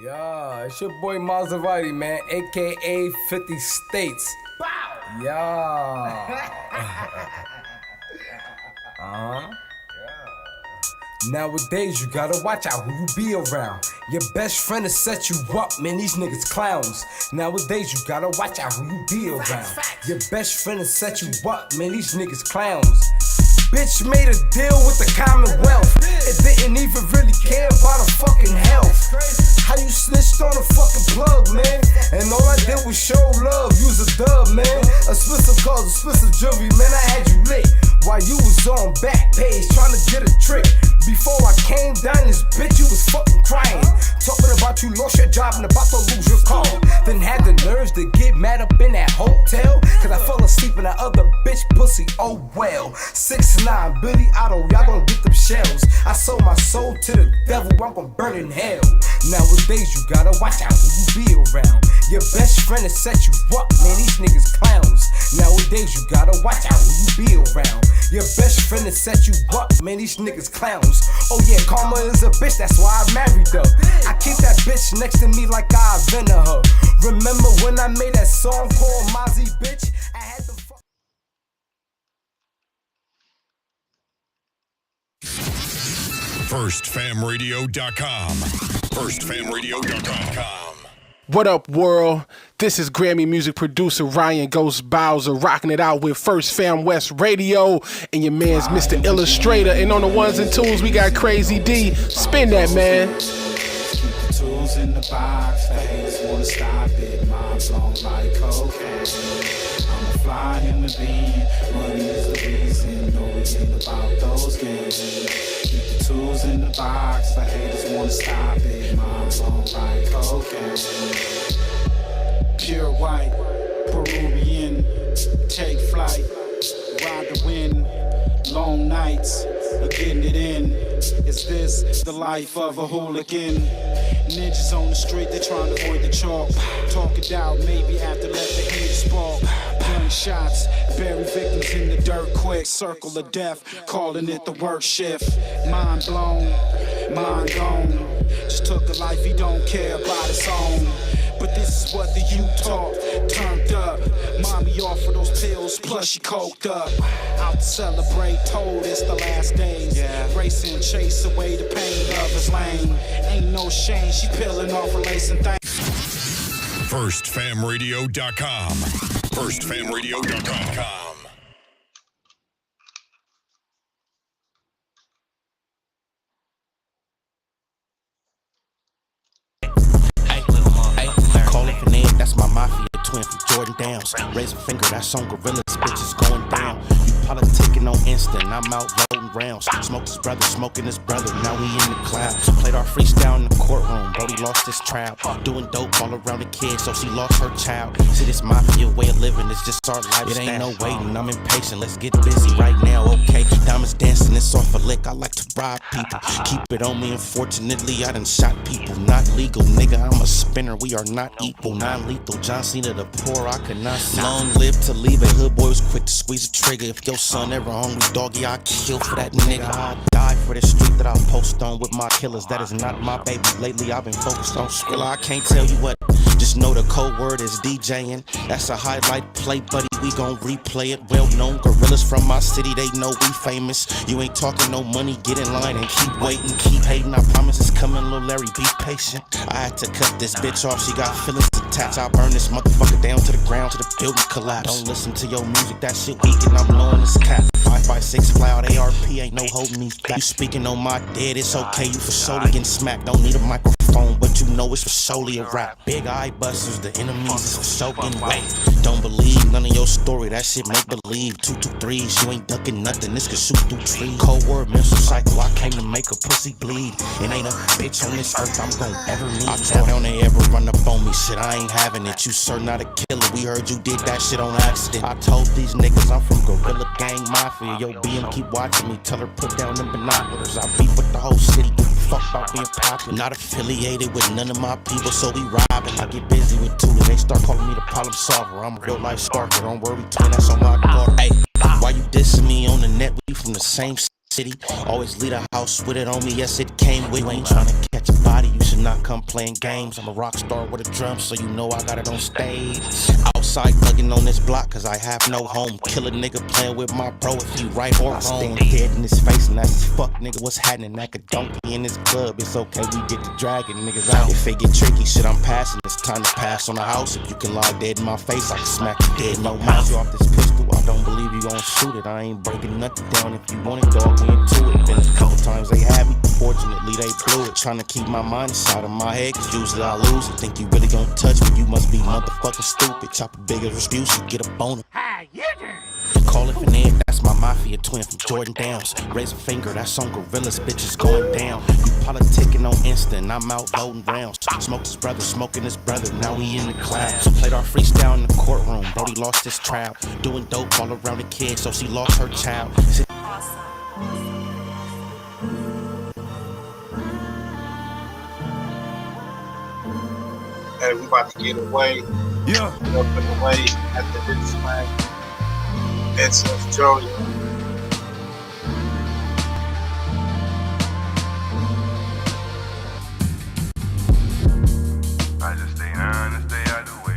Yeah, it's your boy Maserati, man, aka 50 States. Bow! Yeah. Nowadays, you gotta watch out who you be around. Your best friend will set you up, man, these niggas clowns. Nowadays, you gotta watch out who you be around. Your best friend will set you up, man, these niggas clowns. Bitch made a deal with the Commonwealth. It didn't even really care about her fucking health. How you snitched on a fucking plug, man? And all I did was show love, use a dub, man. A Spencer calls, a Spencer jewelry, man, I had you lit. While you was on back page trying to get a trick. Before I came down this bitch, you was fucking crying. Talking about you lost your job and about to lose your car. Then had the nerves to get mad up in that hotel. Cause I fell asleep in that other bitch pussy, oh well. 6'9", Billy Otto, y'all gon' get them shells. I sold my soul to the devil, I'm gon' burn in hell. Nowadays you gotta watch out who you be around. Your best friend will set you up, man, these niggas clowns. Nowadays you gotta watch out who you be around. Your best friend will set you up, man, these niggas clowns. Oh yeah, karma is a bitch, that's why I married her. I keep that bitch next to me like I invented her. Remember when I made that song called Mozzie Bitch? I had to fuck. FirstFamRadio.com. FirstFamRadio.com. What up, world? This is Grammy music producer Ryan Ghost Bowser rocking it out with First Fam West Radio and your man's Mr. Illustrator. And on the ones and twos, we got Crazy D. Spin that, man. Keep the tools in the box. The haters wanna stop it. Mom's blown like cocaine. I'm a fly human being. Money is the reason. No, it ain't about those games. Keep the tools in the box. The haters wanna stop it. Mom's blown like cocaine. Pure white, Peruvian, take flight, ride the wind, long nights, getting it in. Is this the life of a hooligan? Ninjas on the street, they trying to avoid the chalk. Talk it out, maybe after let the haters spark. Gunshots, bury victims in the dirt quick. Circle of death, calling it the work shift. Mind blown, mind gone. Just took a life he don't care about his own. But this is what the youth taught, turned up. Mommy offered those pills, plus she coked up. Out to celebrate, told it's the last days. Racing, chase away the pain of his lane. Ain't no shame, she peeling off her lace and things. FirstFamRadio.com. FirstFamRadio.com. That's my mafia twin from Jordan Downs. Raise a finger, that's on Gorillas, bitches going down. You politicking on instant, I'm out voting rounds. Smoked his brother, smoking his brother, now we in the clouds. Played our freestyle in the courtroom, Brody lost his trial. Doing dope all around the kid, so she lost her child. See, this mafia way of living, it's just our lifestyle. It ain't no waiting, I'm impatient, let's get busy right now, okay? Diamonds dancing, it's off a lick, I like to rob people. Keep it on me, unfortunately, I done shot people. Not legal, nigga, I'm a spinner, we are not equal. Non-lethal, John Cena the poor, I could not see. Long live to leave it, hood boy was quick to squeeze a trigger. If your son ever hungry, doggy, I kill for that nigga. I die for this street that I'll post on with my killers. That is not my baby, lately I've been focused on Skrilla. I can't tell you what, just know the code word is DJing. That's a highlight play, buddy, we gon' replay it. Well known gorillas from my city, they know we famous. You ain't talking no money, get in line and keep waiting. Keep hating, I promise it's coming, Lil Larry, be patient. I had to cut this bitch off, she got feelings attached. I burn this motherfucker down to the ground, to the building collapse. Don't listen to your music, that shit weak and I'm blowing this cap. 5.56 fly out ARP, ain't no holding me back. You speaking on my dead, it's okay, you for solely getting smacked. Don't need a microphone, but you know it's for solely a rap. Big eye busters, the enemies is for soaking wet. Don't believe none of your story, that shit make believe. 2 2 3s, you ain't ducking nothing, this could shoot through trees. Cold word, mental cycle, I came to make a pussy bleed. It ain't a bitch on this earth I'm gon' ever need. I told them they ever run up on me, shit, I ain't having it. You sir not a killer, we heard you did that shit on accident. I told these niggas I'm from Gorilla Gang Mafia. Yo, BM keep watching me, tell her put down them binoculars. I beef with the whole city, give a fuck about being popular. Not affiliated with none of my people, so we robbing. I get busy with Tula, they start calling me the problem solver. I'm a real life sparker, don't worry, twin, that's on my guard. Hey, why you dissing me on the net? We from the same city. Always leave a house with it on me, yes it came with. You ain't tryna catch a body, you should not come playing games. I'm a rock star with a drum, so you know I got it on stage. Outside thugging on this block, cause I have no home. Kill a nigga playing with my bro if he right or wrong. Stand dead in his face and that's fuck nigga, what's happening? Like a donkey in this club, it's okay, we get to dragging niggas out. If it get tricky, shit, I'm passing. It's time to pass on the house. If you can lie dead in my face, I can smack you dead in your mouth. You off this pistol, I don't believe you gon' shoot it. I ain't breaking nothing down. If you want it, dog, we into it. Been a couple times they had me, fortunately they blew it. Trying to keep my mind inside of my head, cause usually I lose it. Think you really gon' touch me, you must be motherfucking stupid. Chop a bigger excuse and get a boner. Call it Finette, that's my mafia twin from Jordan Downs. Raise a finger, that's on Gorillas, bitches going down. You politicking on Insta and I'm out loading rounds. Smoked his brother, smoking his brother, now he in the clouds. Played our freestyle in the courtroom, Brody lost his trial. Doing dope all around the kid, so she lost her child. Hey, we about to get away. Yeah. Up and away after this man. It's Joey. I just stay on and stay out the way.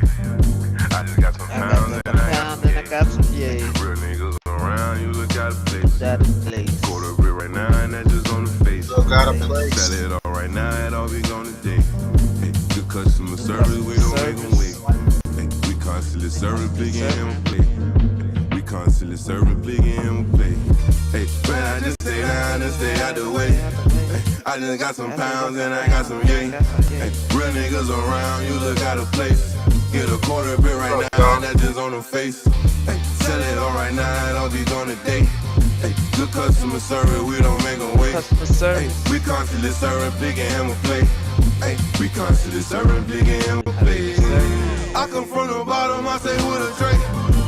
I just got some pounds and I got some yeah. Real niggas around, you look out of place. Out of place. Quarter brick right now and that just on the face. Look out of place. Sell it all right now, it all be gone today. Hey, good customer service, we don't make them wait. Hey, we constantly serving, big and him play. We constantly serving, big and him play. Hey, man, I just stay down and stay out the way. Hey, I just got some pounds and I got some yay. Hey, real niggas around, you look out of place. Get a quarter bit right now, and that just on the face. Hey, sell it all right now, it all be gone today. Hey, good customer service, we don't make them wait. Hey, we constantly serving, big and hammer play. Hey, we constantly serving, big and hammer play. I come from the bottom, I say with a drink.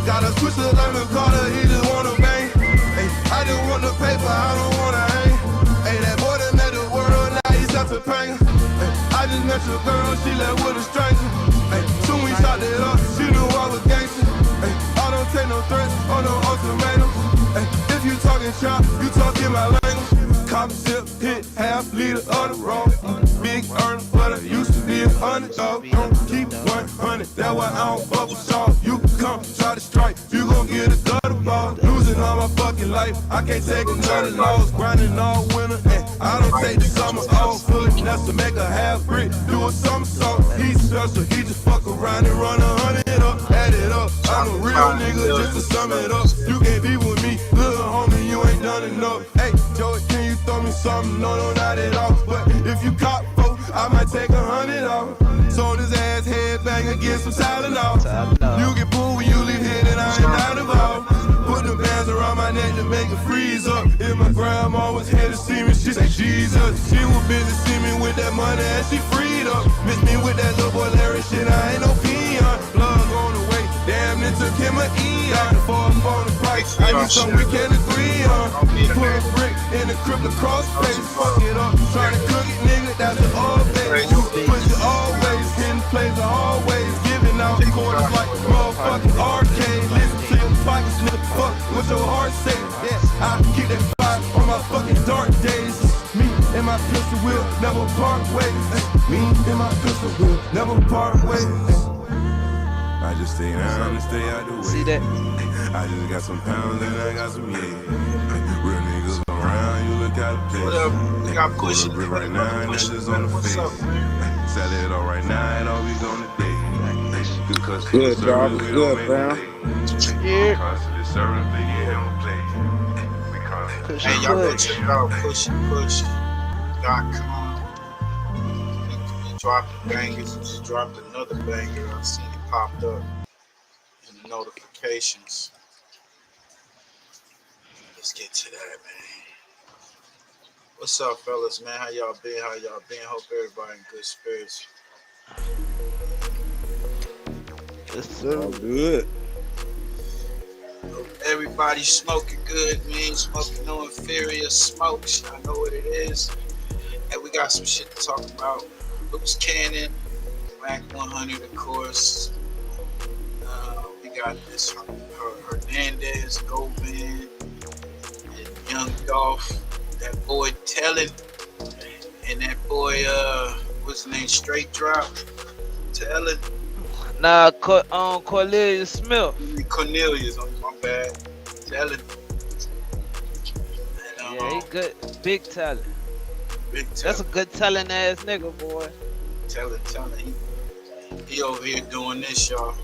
Got a switch to like Carter, he just wanna bang. Hey, I just want the paper, I don't wanna hang. Hey, that boy that met the world, now he's up to pain. Hey, I just met your girl, she left with a stranger. Hey, soon we shot it up, she knew I was gangster. Hey, I don't take no threats or no ultimatums. Hey, if you talking chop, you talking my language. Cop zip, hit half liter of the road. Big earner, but I used to be an underdog. Don't keep 100, that's why I don't bubble sauce. You come try to strike, you gon' get a gutter ball. Losing all my fucking life, I can't take another loss. Grinding all winter, and I don't take the summer off. Fully that's to make a half brick, do a somersault. He's special, he just fuck around and run 100 up, add it up. I'm a real nigga, just to sum it up. You can't be with me, little homie, you ain't done enough. Hey, Joey, can you throw me something? No, not at all. But if you cop folk, I might take 100 off. Sold his ass headbang against some Tylenol. You get pulled when you leave here, then I ain't not involved. Put the bands around my neck to make it freeze up. If my grandma was here to see me, she say Jesus. She was busy see me with that money and she freed up. Miss me with that little boy Larry shit, I ain't no peon. Plug on the way, damn it took him an eon. Fall up on the price, I need something we can agree on. Put a brick in the crib across face, fuck it up. Try to cook it, nigga, that's the old base. You push it always, hitting plays are always. Giving out quarters like a motherfucking arcade. Listen to your pockets, nigga, fuck what your heart say. Yeah, I keep that fire on my fucking dark days. Me and my pistol will never part ways. Me and my pistol will never part ways. I just stay down and stay out the way. See that? I just got some pounds and I got some yay. Real niggas around, you look out of place. What up? Nigga, I'm pushing Quarter brick right now and that's just on the face. Sell it all right now, it all be gone today. Good customer Good, service, dog. we Good, don't make fam. them play. Constantly serving, big and him play. We constantly Hey, y'all go check out push.com. He dropped the bangers. He just dropped another banger. I've seen it popped up in the notifications. Let's get to that, man. What's up, fellas, man? How y'all been? Hope everybody in good spirits. Yes, sir. All good. Hope everybody smoking good, man. Smoking no inferior smokes. I know what it is. And we got some shit to talk about. Loose Cannon, WACK100, of course. We got this Hernandez, Govan, and Young Dolph, that boy Tellin, and that boy, what's his name? Straight Drop to Ellen. Nah, Cornelius Smith. Cornelius, my bad. To Ellen. And, Yeah, he good. Big talent. Big That's talent. a good talent ass nigga, boy. Talent. He over here doing this, y'all.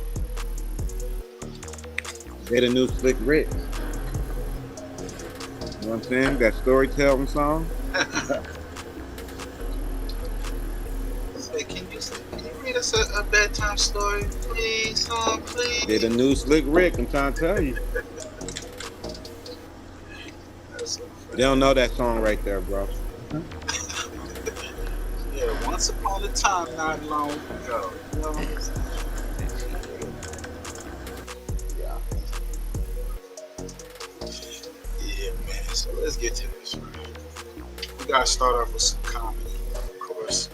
They the new Slick Rick. You know what I'm saying? That storytelling song. Hey, can you read us a bedtime story, please, please? They the new Slick Rick. I'm trying to tell you. They don't know that song right there, bro. Yeah, once upon a time, not long ago. You know what I'm saying? Yeah, man. So let's get to this, right? We gotta start off with some comedy, of course.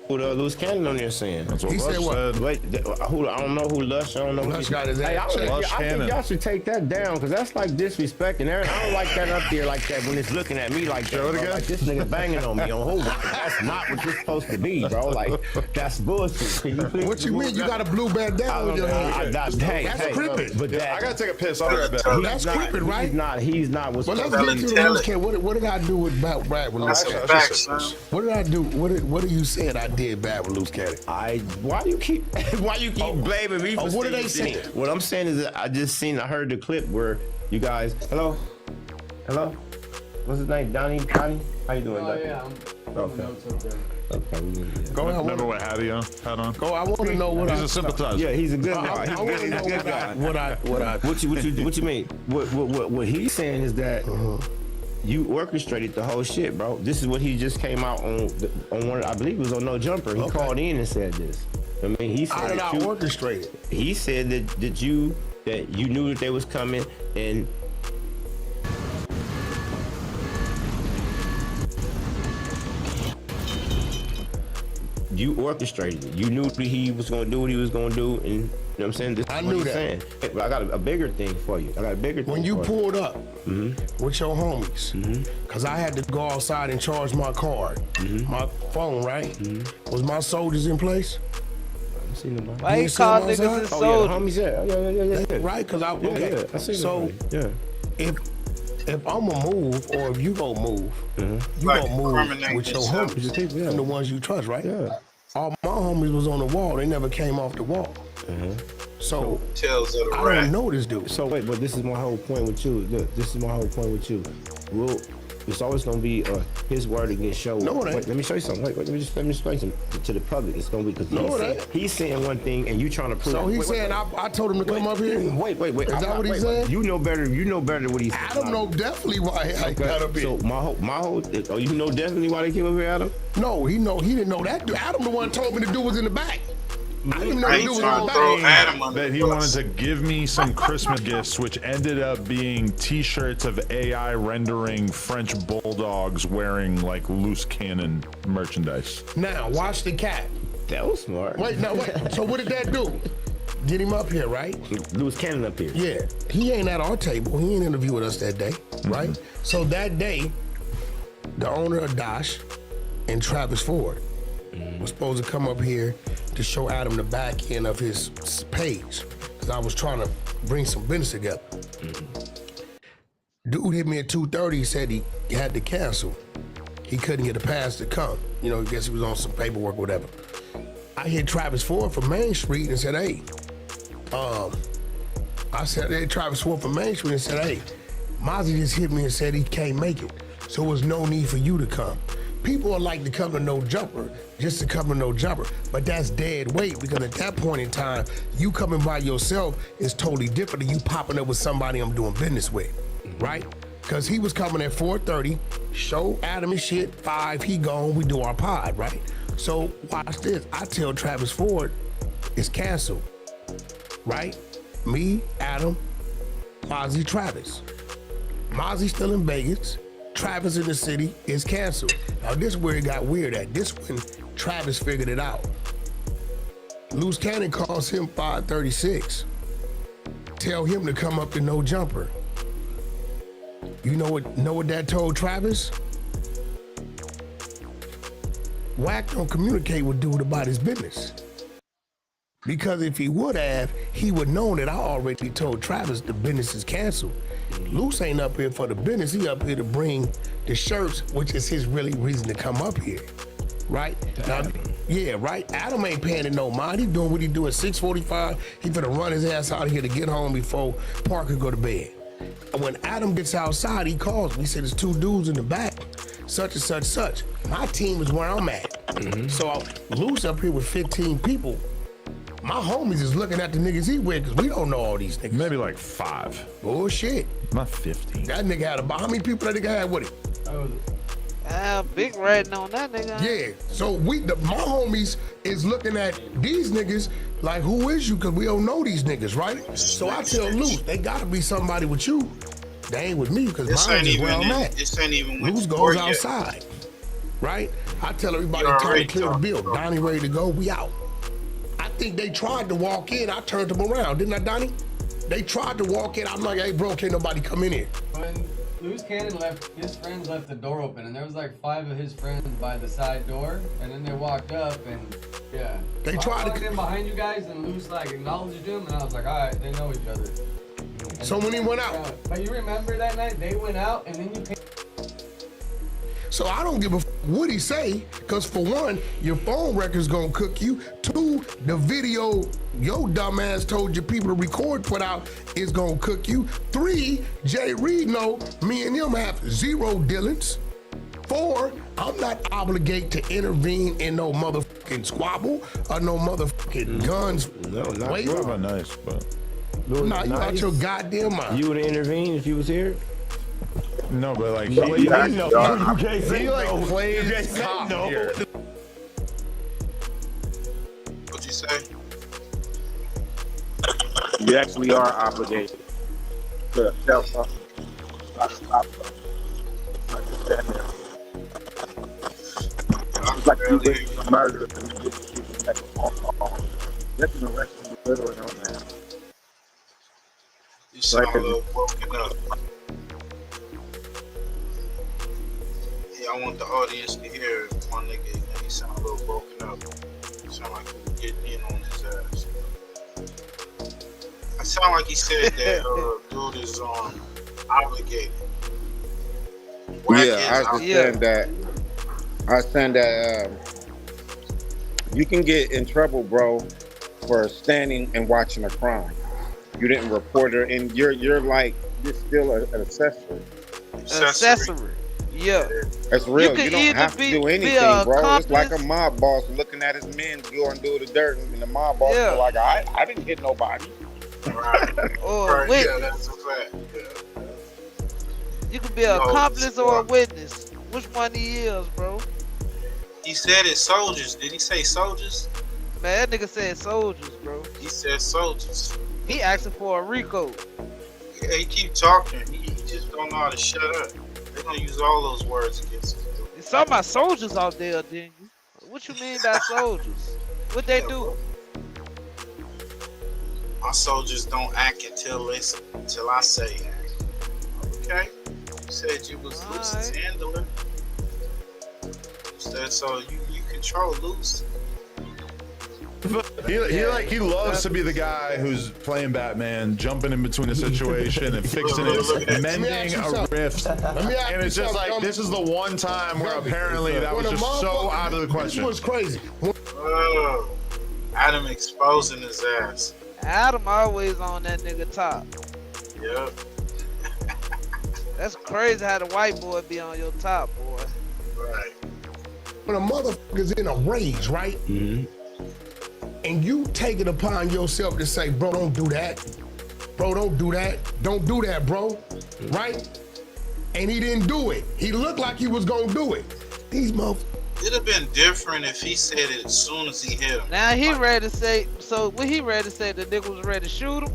Who the Loose Cannon on there saying? He said what? Wait, who? I don't know who Lush. I don't know. Lush got his Hey, I ass. think y'all should take that down because that's like disrespecting. I don't like that up there like that when it's looking at me like that. Bro. Like this nigga banging on me on who? That's not what you're supposed to be, bro. Like that's bullshit. Can you please? What you mean? You got a blue bandana on your head? That's creeping. But I gotta take a piss. I'll be right back. That's creeping, right? He's not. Well, let's get to the Loose Cannon. What did I do with bad with Loose Cannon? What did I do? What are you saying I did bad with Loose Cannon? Why do you keep blaming me for what are they saying? What I'm saying is that I heard the clip where you guys, hello, what's his name, Donnie, how you doing? Oh yeah, okay. Go ahead. Remember what hat on? Go. I want to know what He's a sympathizer. Yeah, he's a good guy. I want to know What you mean? What he's saying is that you orchestrated the whole shit, bro. This is what he just came out on one. I believe it was on No Jumper. He called in and said this. I mean, he said how did I orchestrate it? He said that you knew that they was coming and. You orchestrated it. You knew that he was going to do what he was going to do, and you know what I'm saying? This I knew that. Saying. But I got a bigger thing for you. When you pulled up with your homies, because I had to go outside and charge my card, my phone, right? Was my soldiers in place? I seen them. Why you call niggas in soldiers? Yeah. Right? Because I I seen so them. if I'ma move, or if you gonna move, you Like gonna move incriminate with your yourself. homies and the ones you trust, right? Yeah. All my homies was on the wall. They never came off the wall. So Tales of the I rat. don't know this dude. So wait, but this is my whole point with you. Look, this is my whole point with you. It's always gonna be his word against your word. No, it ain't. Wait, let me show you something. Wait, let me explain something to the public. It's gonna be because he's saying one thing and you trying to prove. So he's saying I told him to come up here. Wait. Is that what he said? You know better. You know better than what he said. Adam know definitely why I got up here. So my whole. Oh, you know definitely why they came up here, Adam? No, he didn't know that. Adam the one told me the dude was in the back. I didn't know I the ain't dude was trying in to the throw back. Adam under That the he bus. wanted to give me some Christmas gifts, which ended up being T-shirts of AI rendering French bulldogs wearing like loose cannon merchandise. Now watch the cat. That was smart. Wait. So what did that do? Get him up here, right? Loose cannon up here. Yeah. He ain't at our table. He ain't interview with us that day, right? So that day, the owner of Dosh and Travis Ford was supposed to come up here to show Adam the back end of his page, because I was trying to bring some business together. Dude hit me at 2:30, said he had to cancel. He couldn't get a pass to come. You know, I guess he was on some paperwork or whatever. I hit Travis Ford from Main Street and said, hey, Travis Ford from Main Street and said, hey, Mozzie just hit me and said he can't make it. So there was no need for you to come. People are like to come to No Jumper just to come to No Jumper, but that's dead weight, because at that point in time, you coming by yourself is totally different than you popping up with somebody I'm doing business with, right? Because he was coming at 4:30, show Adam and shit, 5, he gone, we do our pod, right? So watch this, I tell Travis Ford, it's canceled, right? Me, Adam, Mozzie, Travis. Mozzie's still in Vegas. Travis in the city is canceled. Now this is where it got weird at. This when Travis figured it out. Luce Cannon calls him 536. Tell him to come up to No Jumper. You know what that told Travis? WACK don't communicate with dude about his business. Because if he would have, he would know that I already told Travis the business is canceled. Luce ain't up here for the business, he up here to bring the shirts, which is his really reason to come up here. Right? Now, yeah, right? Adam ain't paying it no mind. He doing what he do at 6:45. He finna run his ass out of here to get home before Parker go to bed. And when Adam gets outside, he calls me. He said, there's 2 dudes in the back, such and such, such. My team is where I'm at. So Luce up here with 15 people. My homies is looking at the niggas he with because we don't know all these niggas. Maybe like 5. Bullshit. Not 15. That nigga had how many people that nigga had with him? Big ratting on that nigga. Yeah, so my homies is looking at these niggas like, who is you? Because we don't know these niggas, right? So I tell Luce, they gotta be somebody with you. They ain't with me because mine is where I'm at. This ain't even Luce goes outside, right? I tell everybody time to clear the bill. Donnie ready to go, we out. I think they tried to walk in, I turned them around, didn't I, Donnie? They tried to walk in, I'm like, hey bro, can't nobody come in here. When Luce Cannon left, his friends left the door open, and there was like 5 of his friends by the side door, and then they walked up, and yeah. They tried to come in behind you guys, and Luce like acknowledged him, and I was like, all right, they know each other. And so when he went out. But you remember that night, they went out, and then you came. So I don't give a what he say, because for one, your phone record's gonna cook you. 2, the video your dumbass told your people to record put out is gonna cook you. 3, Jay Reed know me and him have 0 dealings. 4, I'm not obligated to intervene in no motherfucking squabble or no motherfucking guns. No, not Wait, nice, but nah, you out your goddamn mind. You would intervene if you was here? No, but like he like plays cop here. What'd you say? You actually are obligated to tell something. It's like you witness a murder and you get people back on. That's an arrest you literally on that. You sound a little broken up. I want the audience to hear my nigga. He sound a little broken up. Sound like he was getting in on his ass. I sound like he said that dude is obligated. Yeah, I understand that. I understand that you can get in trouble, bro, for standing and watching a crime. You didn't report it, and you're still an accessory. Accessory. Yeah. That's real. You don't have to be, do anything, bro. It's like a mob boss looking at his men go and do the dirt, and the mob boss is like, I didn't hit nobody. Right. Or right. Yeah, that's a fact. Yeah. You could be an accomplice or a witness. Which one he is, bro? He said it's soldiers. Did he say soldiers? Man, that nigga said soldiers, bro. He said soldiers. He asking for a RICO. Yeah, he keep talking. He just don't know how to shut up. They're gonna use all those words against him. It's talking about soldiers out there, didn't you? What you mean by soldiers? What they do? My soldiers don't act until I say act. Okay? You said you was Luce's handler. You said so you control Luce. He loves to be the guy who's playing Batman, jumping in between a situation and fixing it, mending a rift. And it's just like, this is the one time where apparently that was just so out of the question. This was crazy. Adam exposing his ass. Adam always on that nigga top. Yep. That's crazy how the white boy be on your top, boy. Right. When a motherfucker's in a rage, right? Mm-hmm. And you take it upon yourself to say, bro, don't do that. Bro, don't do that. Don't do that, bro. Right? And he didn't do it. He looked like he was gonna do it. These motherfuckers. It'd have been different if he said it as soon as he hit him. Now he ready to say, so when he ready to say the nigga was ready to shoot him?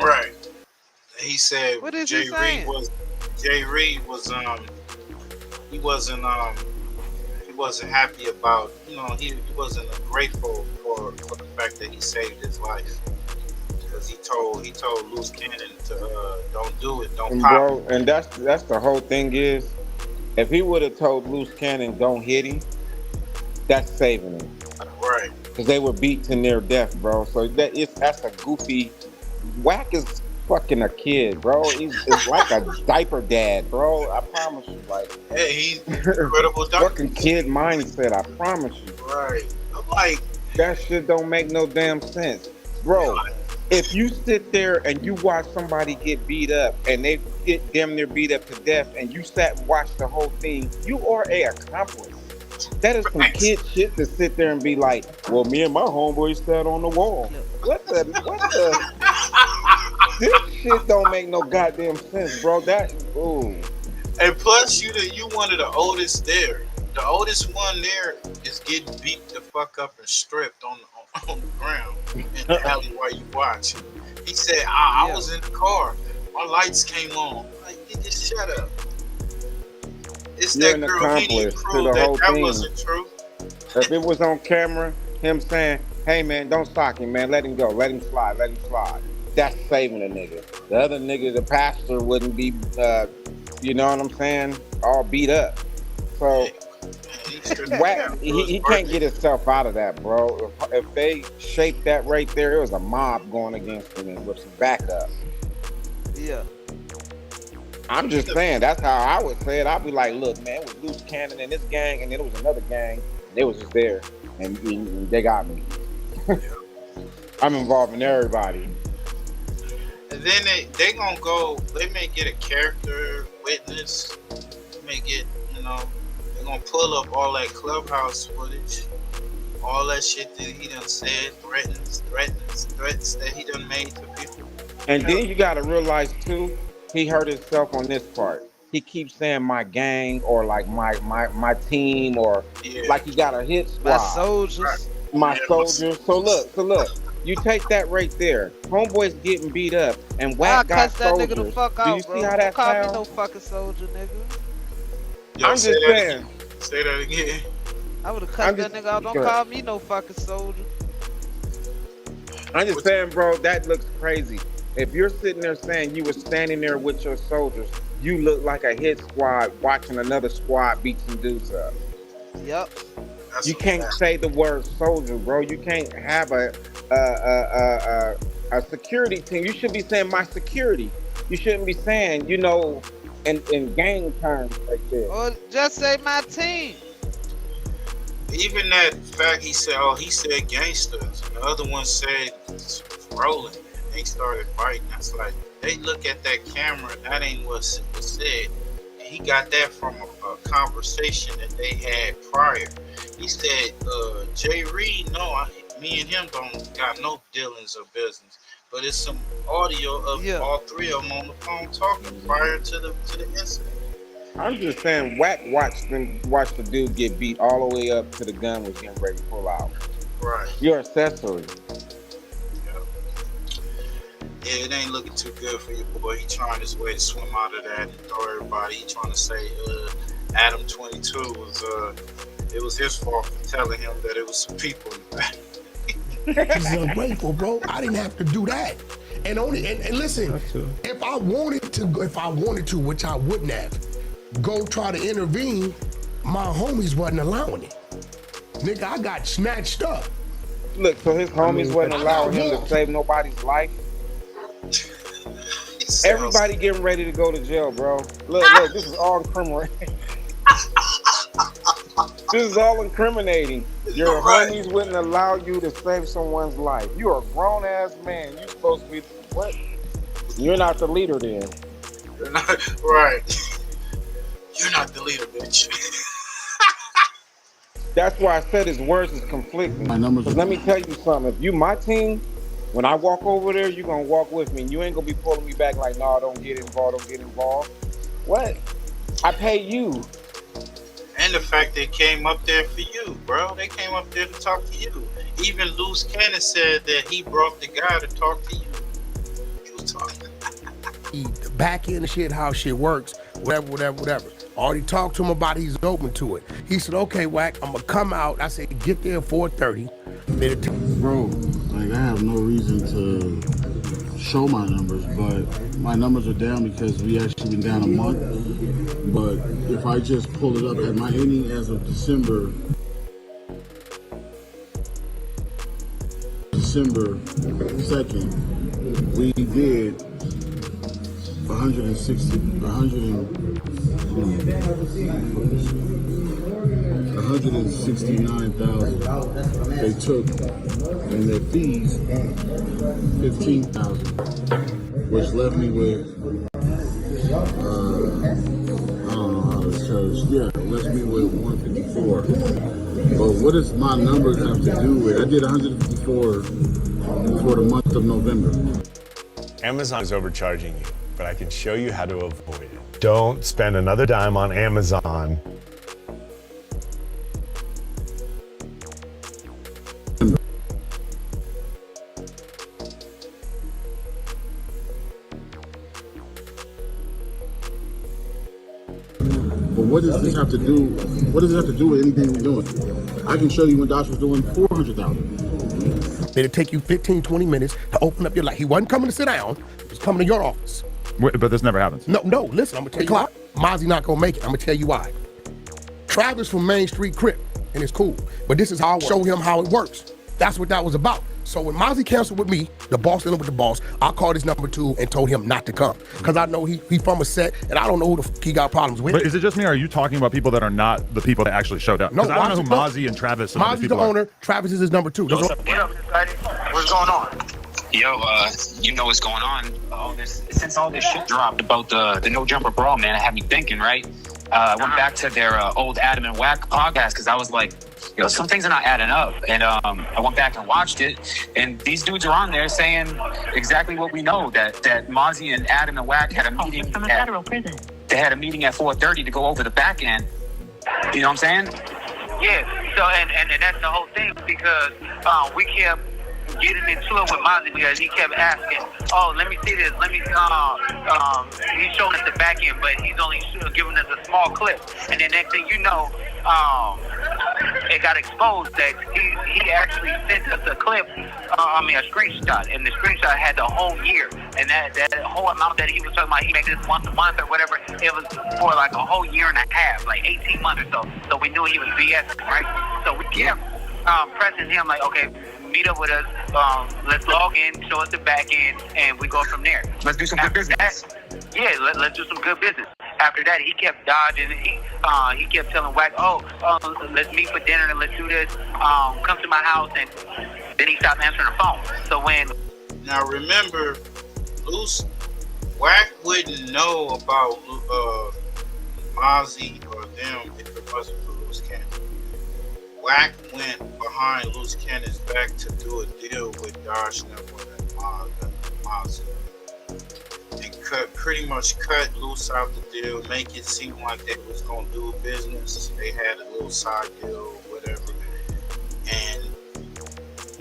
Right. He said what is Jay he saying? Reed was he wasn't wasn't happy about, he wasn't grateful for the fact that he saved his life. Because he told Loose Cannon to don't do it, don't And pop bro, and that's the whole thing is, if he would have told Loose Cannon don't hit him, that's saving him. it. Right. Because they were beat to near death, bro. So that's a goofy. Wack is fucking a kid, bro. It's like a diaper dad, bro. I promise you, like. Hey, he's incredible fucking kid mindset. I promise you. Right. I'm like, that shit don't make no damn sense, bro. If you sit there and you watch somebody get beat up and they get damn near beat up to death, and you sat and watched the whole thing, you are a accomplice. That is some kid shit to sit there and be like, well, me and my homeboy sat on the wall. What the? This shit don't make no goddamn sense, bro. Ooh. And plus, you one of the oldest there. The oldest one there is getting beat the fuck up and stripped on the ground in the alley while you watch. He said, I was in the car. My lights came on. Like, you just shut up. It's You're that an girl he didn't accomplice to prove the that whole that thing. wasn't true. If it was on camera, him saying, hey man, don't sock him, man, let him go, let him slide. That's saving a nigga. The other nigga, the pastor, wouldn't be, you know what I'm saying, all beat up. So, he can't get himself out of that, bro. If they shaped that right there, it was a mob going against him with some backup. Yeah. I'm just saying, that's how I would say it. I'd be like, look, man, it was Loose Cannon and this gang, and then it was another gang, and they was just there, and they got me. I'm involving everybody. And then they gonna go, they may get a character witness, they may get, they're gonna pull up all that clubhouse footage, all that shit that he done said, threats that he done made to people. And then you gotta realize too, he hurt himself on this part. He keeps saying my gang or like my team or like he got a hit squad. My soldiers. My soldiers. So look. You take that right there. Homeboy's getting beat up and Wack got that soldiers. nigga the fuck Do out, you bro. see how that Don't call me sounds? no fucking soldier, nigga. Yo, I'm just saying. Say that again. I would have cussed that nigga out. Don't call me no fucking soldier. I'm just saying, bro, that looks crazy. If you're sitting there saying you were standing there with your soldiers, you look like a hit squad watching another squad beat some dudes up. Yep. You can't say the word soldier, bro. You can't have a security team. You should be saying my security. You shouldn't be saying, in gang terms like this. Or just say my team. Even that fact he said gangsters. The other one said rolling. They started fighting. That's like, they look at that camera, that ain't what was said. He got that from a conversation that they had prior. He said, Jay Reed, me and him don't got no dealings or business. But it's some audio of all three of them on the phone talking prior to the incident. I'm just saying, Wack watched the dude get beat all the way up to the gun was getting ready to pull out. Right. Your accessory. Yeah, it ain't looking too good for your boy. He trying his way to swim out of that and throw everybody. He trying to say Adam 22 it was his fault for telling him that it was some people in the back. This is ungrateful, bro. I didn't have to do that. And listen, if I wanted to, which I wouldn't have, go try to intervene, my homies wasn't allowing it. Nigga, I got snatched up. Look, so his homies wasn't allowing him to save nobody's life. Everybody getting ready to go to jail, bro. Look, this is all incriminating. This is all incriminating. Your homies wouldn't allow you to save someone's life. You're a grown ass man. You're supposed to be what? You're not the leader then. You're not right. You're not the leader, bitch. That's why I said his words is conflicting. Because let me tell you something. If you my team, when I walk over there, you're going to walk with me. And you ain't going to be pulling me back like, nah, don't get involved. What? I pay you. And the fact they came up there for you, bro. They came up there to talk to you. Even Loose Cannon said that he brought the guy to talk to you. He was talking. The back end of shit, how shit works, whatever. Already talked to him about it. He's open to it. He said, okay, Wack, I'm going to come out. I said, get there at 4:30. Bro, like, I have no reason to show my numbers, but my numbers are down because we actually been down a month. But if I just pull it up at my inning as of December 2nd, we did 169,000. They took, and their fees, 15,000, which left me with, I don't know how to charge. Yeah, left me with 154. But what does my numbers have to do with? I did 154 for the month of November. Amazon is overcharging you, but I can show you how to avoid it. Don't spend another dime on Amazon. But what does this have to do? What does it have to do with anything we're doing? I can show you when Dosh was doing 400,000. It'll take you 15, 20 minutes to open up your life. He wasn't coming to sit down. He was coming to your office. Wait, but this never happens. No, listen, I'm going to tell you why. Mozzie not going to make it. I'm going to tell you why. Travis from Main Street Crip, and it's cool. But this is how I show him how it works. That's what that was about. So when Mozzie canceled with me, the boss dealing with the boss, I called his number 2 and told him not to come. Because I know he from a set, and I don't know who the he got problems with. But is it just me, or are you talking about people that are not the people that actually showed up? No, Because I don't know who Mozzie and Travis and Mozzie's the owner. Travis is his number 2. What's up, everybody? What's going on? Yo, you know what's going on. Since all this shit dropped about the No Jumper Brawl, man, it had me thinking, right? I went back to their old Adam and Wack podcast because I was like, yo, some things are not adding up. And I went back and watched it, and these dudes are on there saying exactly what we know, that Mozzie and Adam and Wack had a meeting. They had a meeting at 4:30 to go over the back end. You know what I'm saying? Yeah. So and that's the whole thing, because we kept getting into it with Mozzie because he kept asking, oh, let me see this, let me, he's showing us the back end, but he's only giving us a small clip. And then next thing you know, it got exposed that he actually sent us a clip, a screenshot, and the screenshot had the whole year, and that whole amount that he was talking about, he made this once a month or whatever, it was for like a whole year and a half, like 18 months or so. So we knew he was BSing, right? So we kept pressing him like, okay, meet up with us, let's log in, show us the back end, and we go from there. Let's do some good business. Let's do some good business. After that, he kept dodging. He kept telling Wack, let's meet for dinner and let's do this. Come to my house, and then he stopped answering the phone. So when now remember, Wack wouldn't know about Mozzie or them if it wasn't for Loose Cannon. Wack went behind Loose Cannon's back to do a deal with Dosh Network and Mozzie. And pretty much cut Loose out the deal, make it seem like they was gonna do business. They had a little side deal or whatever. And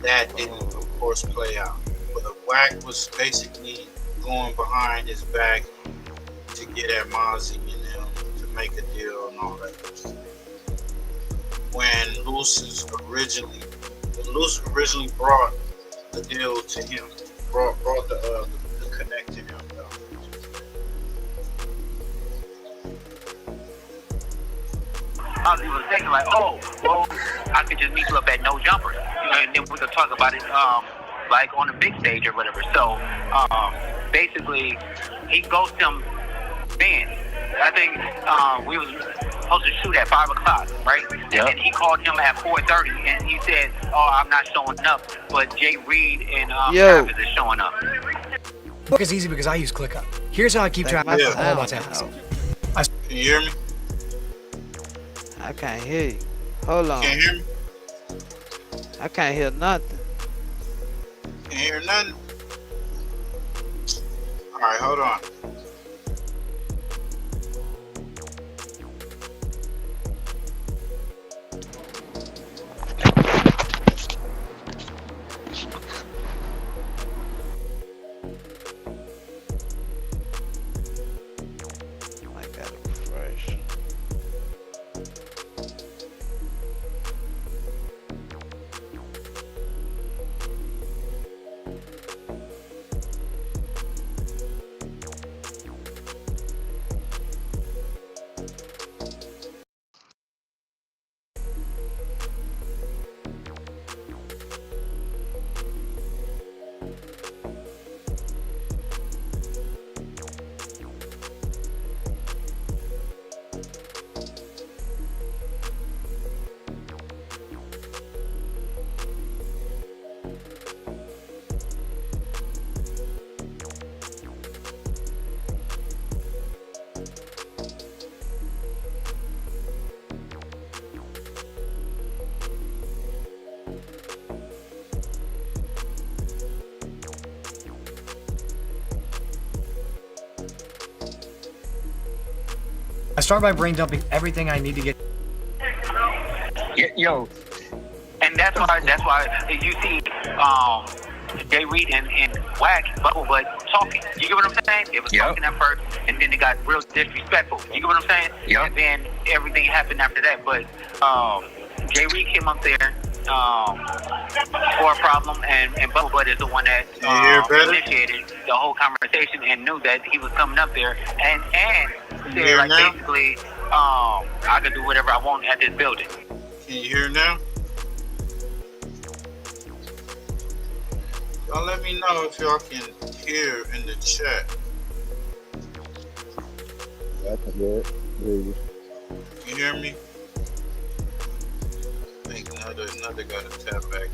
that didn't, of course, play out. But Wack was basically going behind his back to get at Mozzie and them to make a deal and all that stuff. When Luce originally brought the deal to him, brought the connect to him. Mozzie was thinking like, I could just meet you up at No Jumper, and then we could talk about it like on the big stage or whatever. So basically, he ghosted him then. I think we was supposed to shoot at 5 o'clock, right? Yep. And he called him at 4:30, and he said, I'm not showing up, but Jay Reed and Travis is showing up. It's easy because I use ClickUp. Here's how I keep track of all my tasks. Can you hear me? I can't hear you. Hold on. Can't hear me? I can't hear nothing. Can't hear nothing? Alright, hold on. I got it fresh. I start by brain dumping everything I need to get. Yo, and that's why you see Jay Reed and WACK Bubble Butt talking. You get what I'm saying? It was talking at first, and then it got real disrespectful. You get what I'm saying? Yep. And then everything happened after that. But Jay Reed came up there for a problem, and Bubble Butt is the one that initiated the whole conversation and knew that he was coming up there and said like basically, I could do whatever I want at this building. Can you hear now? Y'all let me know if y'all can hear in the chat. That's good. You hear me? I think another guy to tap back in.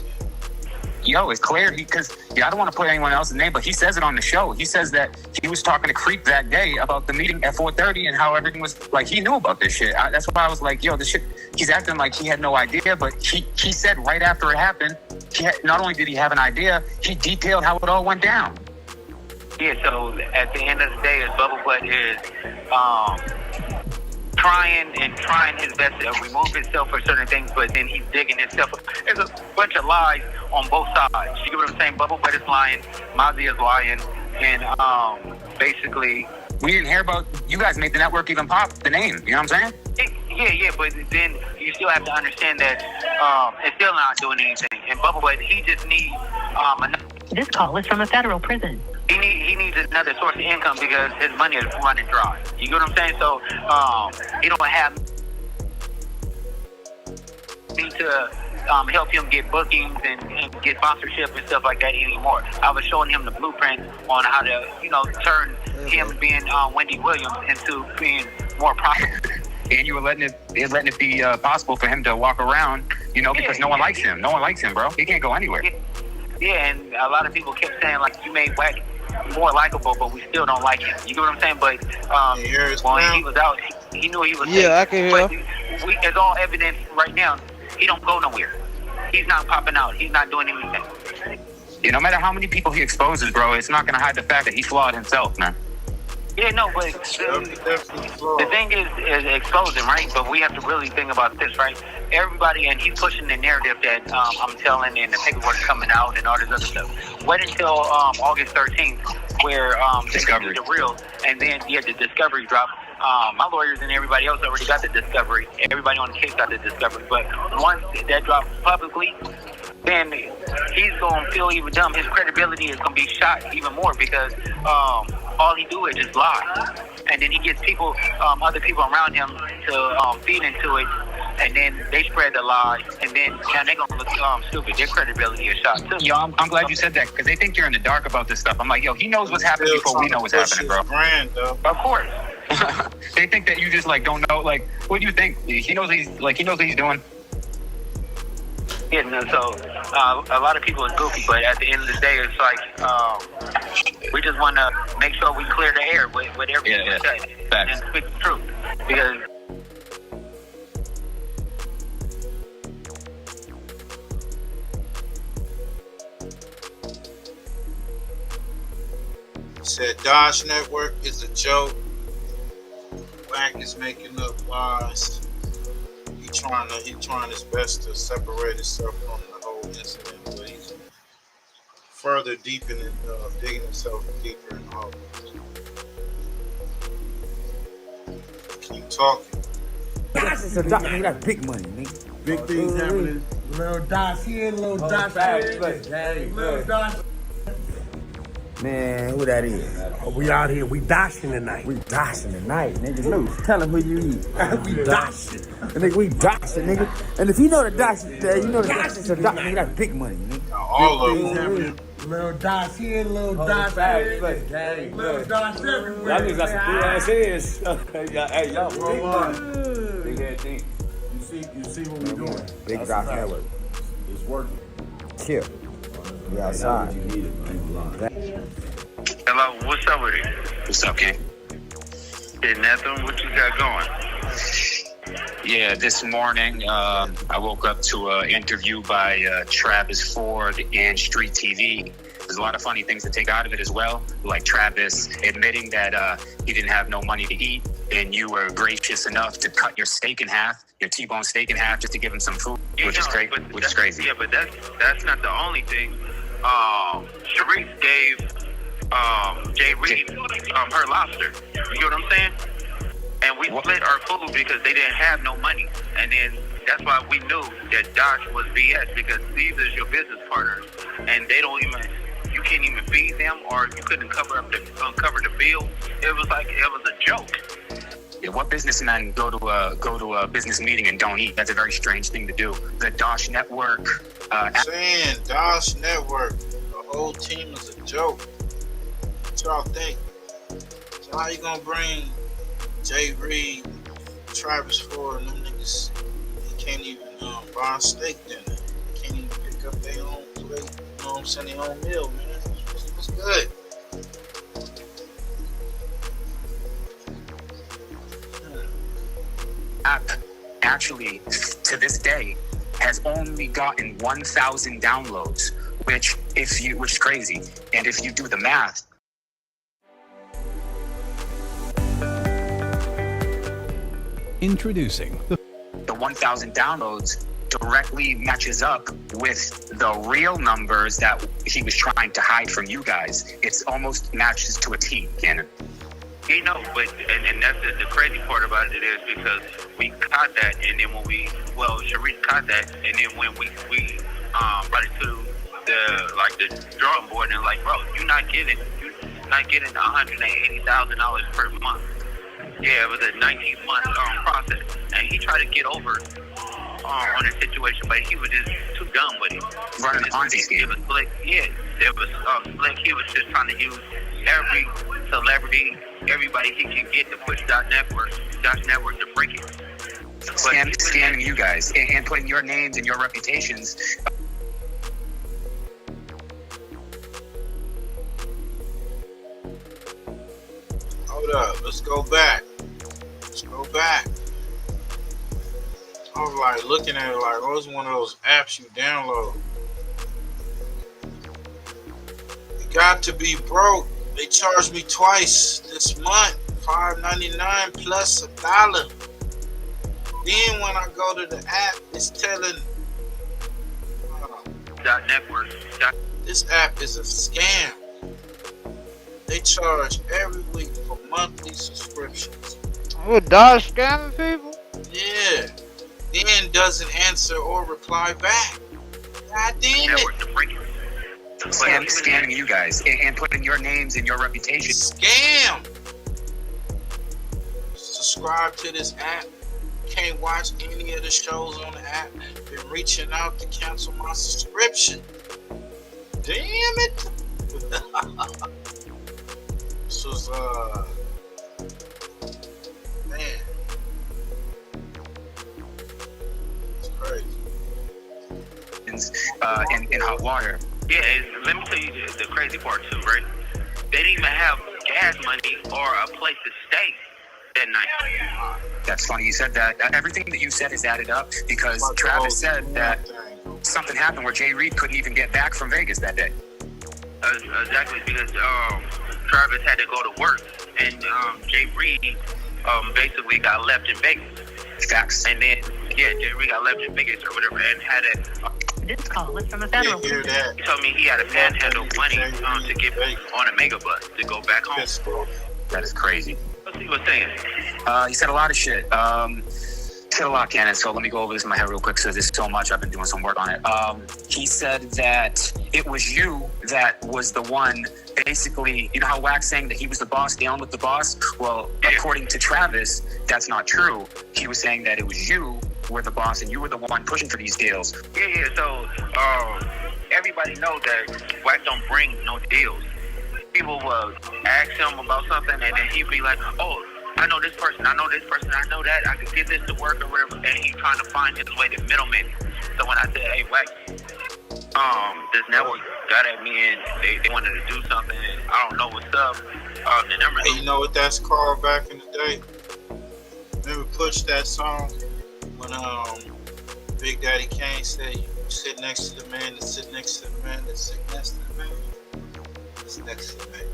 Yo, it's clear because I don't want to put anyone else's name, but he says it on the show. He says that he was talking to Creep that day about the meeting at 4:30 and how everything was like he knew about this shit. That's why I was like, yo, this shit. He's acting like he had no idea, but he said right after it happened, not only did he have an idea, he detailed how it all went down. Yeah. So at the end of the day, as Bubble Butt is trying his best to remove himself for certain things, but then he's digging himself. There's a bunch of lies on both sides. You get what I'm saying? Bubble Butt is lying, Mozzie is lying, and basically we didn't hear about you guys made the network even pop the name. You know what I'm saying? Yeah, but then you still have to understand that it's still not doing anything. And Bubble Butt, he just needs This call is from a federal prison. He needs another source of income because his money is running dry. You get what I'm saying? So he don't have me to help him get bookings and get sponsorship and stuff like that anymore. I was showing him the blueprint on how to, turn him being Wendy Williams into being more profitable. And you were letting it be possible for him to walk around, because no one likes him. No one likes him, bro. He can't go anywhere. Yeah, and a lot of people kept saying, like, you made WACK more likable, but we still don't like him. You get what I'm saying? But when he was out, he knew he was safe. I can hear. But it's all evidence right now. He don't go nowhere. He's not popping out. He's not doing anything. No matter how many people he exposes, bro, it's not going to hide the fact that he flawed himself, man. Yeah, no, but the thing is exposing, right? But we have to really think about this, right? Everybody, and he's pushing the narrative that I'm telling and the paperwork's coming out and all this other stuff. Wait until August 13th where Discovery the real, and then the Discovery drop. My lawyers and everybody else already got the Discovery. Everybody on the case got the Discovery. But once that drops publicly, then he's going to feel even dumb. His credibility is going to be shot even more because all he do is just lie. And then he gets people, other people around him to feed into it. And then they spread the lie. And then now they're going to look stupid. Their credibility is shot too. Yo, I'm glad you said that because they think you're in the dark about this stuff. I'm like, yo, he knows what's happening before we know what's happening, bro. Of course. They think that you just like don't know. Like, what do you think? He knows what he's doing. Yeah, so a lot of people are goofy, but at the end of the day, it's like we just want to make sure we clear the air with everything we say and speak the truth. Because said Dosh Network is a joke. WACK is making up lies. He trying his best to separate himself from the whole incident, but he's further digging himself deeper in the hole. Keep talking. That's a doctor, that's big money, nigga. Big things happening. Little Dosh here, little Dosh there. Little Dosh. Man, who that is? Oh, we out here, we doshing tonight. We doshing tonight, nigga. Luce, tell him who you eat. We doshing. Nigga, we doshing, nigga. And if you know the Dosh, you know the Dosh is a doctor, nigga, that's big money, nigga. All of them. Little Dosh here, little Dosh there. Little Dosh everywhere. Y'all niggas got some big ass heads. Hey, y'all big money. Big ass thing. You see what we doing? Big Dosh Network. It's working. Kill. We outside. Hello, what's up with it? What's up, King? Hey, nothing. What you got going? Yeah, this morning I woke up to an interview by Travis Ford and Street TV. There's a lot of funny things to take out of it as well, like Travis admitting that he didn't have no money to eat, and you were gracious enough to cut your steak in half, your T-bone steak in half, just to give him some food, which is crazy. Yeah, but that's not the only thing. Sharif gave Jay Reed her lobster. You know what I'm saying? And we split our food because they didn't have no money. And then that's why we knew that Dosh was BS, because these are your business partners, and they don't even, you can't even feed them, or you couldn't cover the bill. It was a joke. Yeah, what businessmen go to a business meeting and don't eat? That's a very strange thing to do. The Dosh Network. Saying Dosh Network, the whole team is a joke. What y'all think? So how you gonna bring Jay Reed, Travis Ford, and them niggas? They can't even buy a steak dinner. They can't even pick up their own plate. You know what I'm saying? Their own meal, man. What's good? App actually, to this day, has only gotten 1,000 downloads, which is crazy. And if you do the math. Introducing the 1,000 downloads directly matches up with the real numbers that he was trying to hide from you guys. It's almost matches to a T, Cannon. You know, but and that's the crazy part about it is because we caught that, and then when Sharif caught that, and then when we brought it to the drawing board, and like, bro, you're not getting $180,000 per month. Yeah, it was a 19-month process, and he tried to get over on the situation, but he was just too dumb with it. Running a Ponzi scheme. It was slick. Yeah, it was slick. He was just trying to use every celebrity, everybody he can get to push Dosh Network to break it. Scamming you guys and putting your names and your reputations. Hold up, let's go back. I was like looking at it like, oh, it's one of those apps you download. It got to be broke. They charged me twice this month, $5.99 plus $1. Then when I go to the app, it's telling .network. This app is a scam. They charge every week for monthly subscriptions. Oh, Dosh scamming people? Yeah. Then doesn't answer or reply back. God damn it. Scamming you guys and putting your names and your reputation. Scam. Subscribe to this app. Can't watch any of the shows on the app. Been reaching out to cancel my subscription. Damn it. This was man. It's crazy. In hot water. Yeah, let me tell you the crazy part too, right? They didn't even have gas money or a place to stay that night. That's funny you said that. Everything that you said is added up because Travis said that something happened where Jay Reed couldn't even get back from Vegas that day. Exactly, because Travis had to go to work, and Jay Reed basically got left in Vegas. Facts. And then, Jay Reed got left in Vegas or whatever, and had a... This call is from a federal. He told me he had to panhandle money to get on a mega bus to go back home. That is crazy. What's he was saying? He said a lot of shit. Said a lot, Cannon, so let me go over this in my head real quick because there's so much. I've been doing some work on it. He said that it was you that was the one, basically, you know how WAC's saying that he was the boss, dealing with the boss? Well, according to Travis, that's not true. He was saying that it was you were the boss and you were the one pushing for these deals. Yeah, so everybody knows that WAC don't bring no deals. People will ask him about something and then he'd be like, oh, I know this person, I know that, I can get this to work or whatever, and he's trying to find his way to middleman. So when I said, hey, WAC, this network got at me and they wanted to do something and I don't know what's up. The number hey, you know what that's called back in the day? Remember Push that song? when Big Daddy Kane said, "You sit next to the man that sit next to the man that sit next to the man that's next to the man."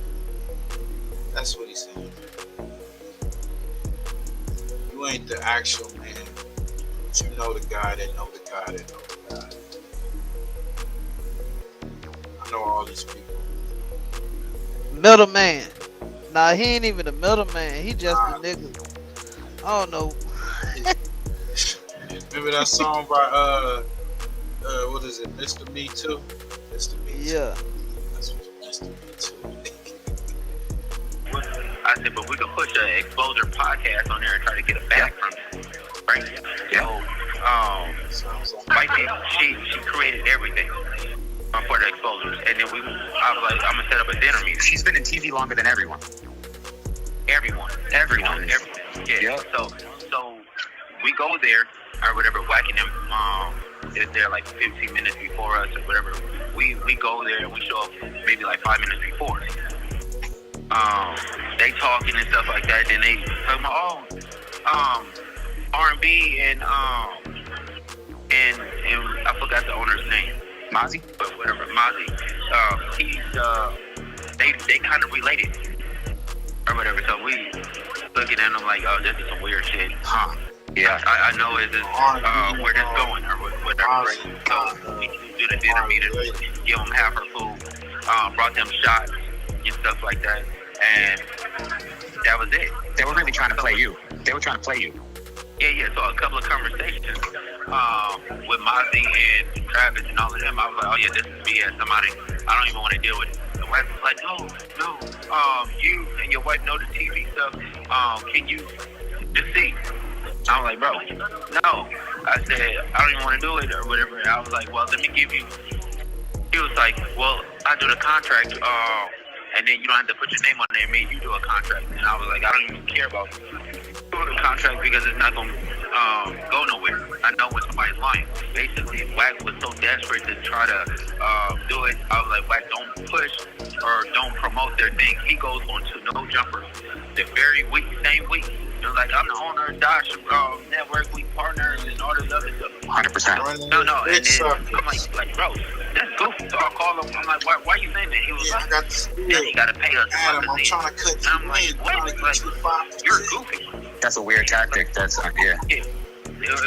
That's what he said, man. You ain't the actual man, but you know the guy that know the guy that know the guy. I know all these people. Middleman. Nah, he ain't even the middleman. He just a nigga. I don't know. Remember that song by what is it, Mr. Me Too? Mr. Me Too. Yeah. That's what Mr. Me Too. I said, but we could push an Exposure podcast on there and try to get it back from it. Right? So, White people, she created everything for the Exposures. And then I was like, I'm going to set up a dinner meeting. She's been in TV longer than everyone. Everyone. Yeah. So we go there or whatever, whacking them. Is there like 15 minutes before us or whatever. We go there and we show up maybe like 5 minutes before. They talking and stuff like that. Then they talking about R&B and I forgot the owner's name. Mozzie? But whatever, Mozzie. They kind of related or whatever. So we looking at them like, oh, this is some weird shit. Huh? Yeah, I know where this going or whatever. Right? So we do the dinner meeting, give them half her food, brought them shots and stuff like that, and that was it. They were really trying to play you. Yeah. So a couple of conversations with Mozzie and Travis and all of them. I was like, oh yeah, this is BS. I don't even want to deal with it. The wife was like, no. You and your wife know the TV stuff. Can you just see? I was like, bro, no. I said, I don't even want to do it or whatever. I was like, well, let me give you. He was like, well, I do the contract, and then you don't have to put your name on there. Me, you do a contract. And I was like, I don't even care about doing the contract because it's not going to go nowhere. I know when somebody's lying. Basically, WACK was so desperate to try to do it. I was like, WACK, don't push or don't promote their thing. He goes on to No Jumper the very week, same week. It was like, I'm the owner of Dosh Network, we partners and all this other stuff. 100%. No, and then I'm like, bro, that's goofy. So I call him, I'm like, why you saying that? He was like, then he got to pay us. Adam, I'm trying to cut you. I'm like, what? Like, you're goofy. That's a weird tactic. That's yeah. It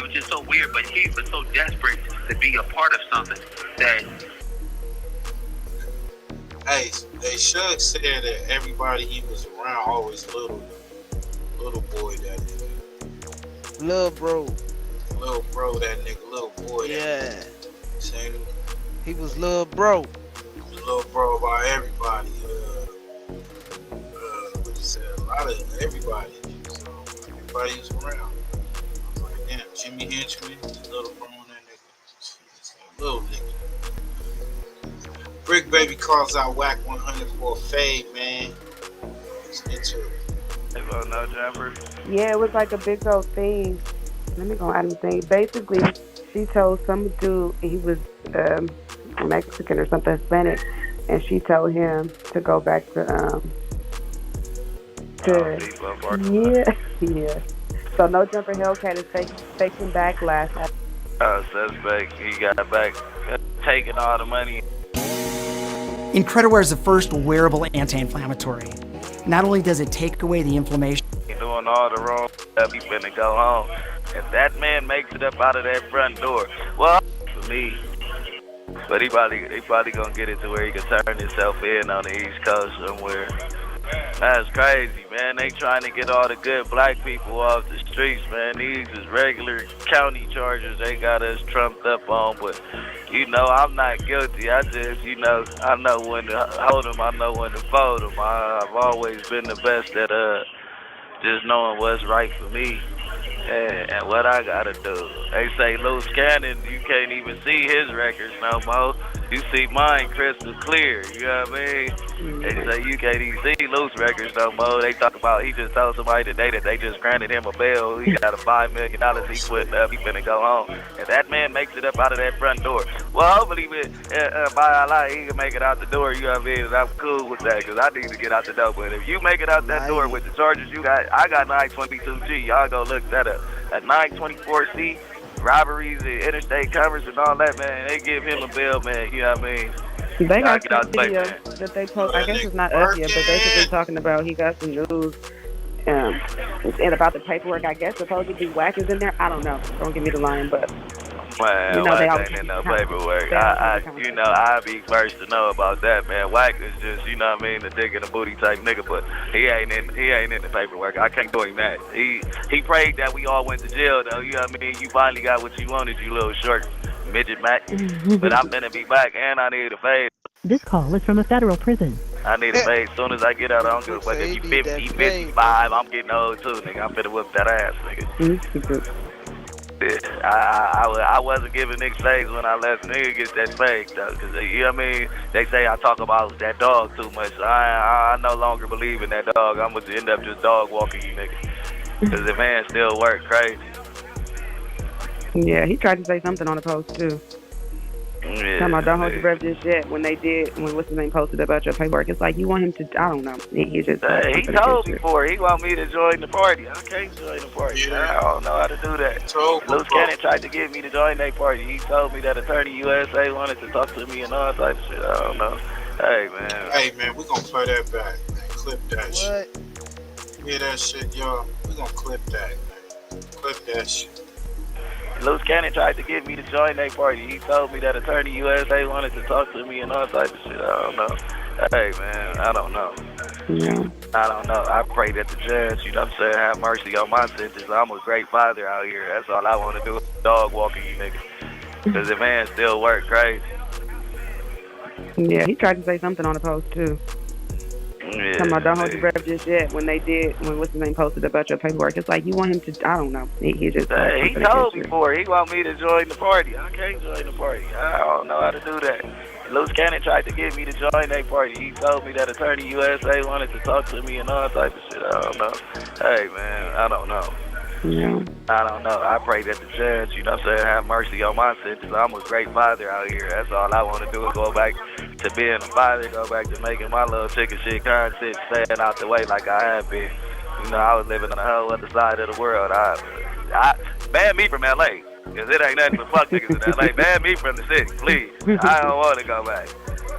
was just so weird, but he was so desperate to be a part of something that. Hey, they should say that everybody he was around always little boy that nigga. Little bro, that nigga, little boy. Yeah. Same. He was little bro. Little bro by everybody. What you said? A lot of everybody. So everybody was around. I was like, damn, Jimmy Henchman, little bro on that nigga. Little nigga. Brick Baby calls out WACK100 for a fade, man. Let's get to it. No jumper. Yeah, it was like a big old thing. Let me go out and think. Basically, she told some dude he was Mexican or something, Hispanic, and she told him to go back to yeah. So No Jumper Hellcat is taking backlash. Suspect, he got back, taking all the money. Incrediwear is the first wearable anti-inflammatory. Not only does it take away the inflammation, He doing all the wrong stuff, he finna go home. If that man makes it up out of that front door, well, for me. But he probably gonna get it to where he can turn himself in on the East Coast somewhere. That's crazy, man. They trying to get all the good black people off the streets, man. These is regular county charges they got us trumped up on, but you know, I'm not guilty. I just, you know, I know when to hold them, I know when to fold them. I've always been the best at just knowing what's right for me and what I gotta do. They say Loose Cannon, you can't even see his records no more. You see mine crystal clear, you know what I mean? They say you can't even see Loose records no more. They talk about, he just told somebody today that they just granted him a bail. He got a $5 million he putting up. He finna go home. If that man makes it up out of that front door, well, hopefully by Allah, he can make it out the door, you know what I mean? And I'm cool with that, because I need to get out the door. But if you make it out that door with the charges you got, I got 922G. Y'all go look that up. At 924C, robberies and interstate commerce and all that, man, they give him a bail, man. You know what I mean? They got get out some the way, video man. that they post. I guess it's not up yet, but basically talking about he got some news and about the paperwork. I guess supposedly WACK is in there. I don't know. Don't give me the line, but Man, you know, they WACK always ain't in have no paperwork. I'd be first to know about that, man. WACK is just, you know what I mean, the dick in the booty type nigga, but he ain't in the paperwork. I can't do him that. He prayed that we all went to jail, though. You know what I mean? You finally got what you wanted, you little short midget Mac. But I'm finna be back, and I need a fade. This call is from a federal prison. I need a fade. As soon as I get out, I don't give a fuck. If you 50, 55, I'm getting old too, nigga. I'm finna whip that ass, nigga. I wasn't giving niggas fakes when I left. Nigga get that fake though, cause you know what I mean. They say I talk about that dog too much. I no longer believe in that dog. I'm gonna end up just dog walking you niggas. Cause the man still work crazy. yeah, he tried to say something on the post too. Yeah, Talking about don't hold your breath just yet. When what's his name posted about your paperwork, it's like you want him to. I don't know. He just. He told me before. He want me to join the party. I can't join the party. I don't know how to do that. Luce Cannon tried to get me to join that party. He told me that Attorney USA wanted to talk to me and all type of shit. I don't know. Hey man, we gonna play that back, man. Clip that shit. Hear that shit, y'all? We gonna clip that, man. Clip that shit. Luce Cannon tried to get me to join that party. He told me that Attorney USA wanted to talk to me and all type of shit. I don't know. Hey man, I don't know. Yeah. I don't know. I pray that the judge, you know what I'm saying, have mercy on my sentence. I'm a great father out here. That's all I want to do. Dog walking you niggas. Cause the man still work crazy. Yeah, he tried to say something on the post too. Yeah, Talking about don't hold your breath just yet. When what's his name posted about your paperwork, it's like you want him to. I don't know. He just. He told me before. He want me to join the party. I can't join the party. I don't know how to do that. Luce Cannon tried to get me to join that party. He told me that Attorney USA wanted to talk to me and all type of shit. I don't know. Hey man, I don't know. Yeah. I don't know. I pray that the judge, you know what I'm saying, have mercy on my sentence. I'm a great father out here. That's all I want to do is go back to being a father, go back to making my little chicken shit content, staying out the way like I have been. You know, I was living on the whole other side of the world. I ban me from LA, because it ain't nothing but fuck niggas in LA. Ban me from the city, please. I don't want to go back.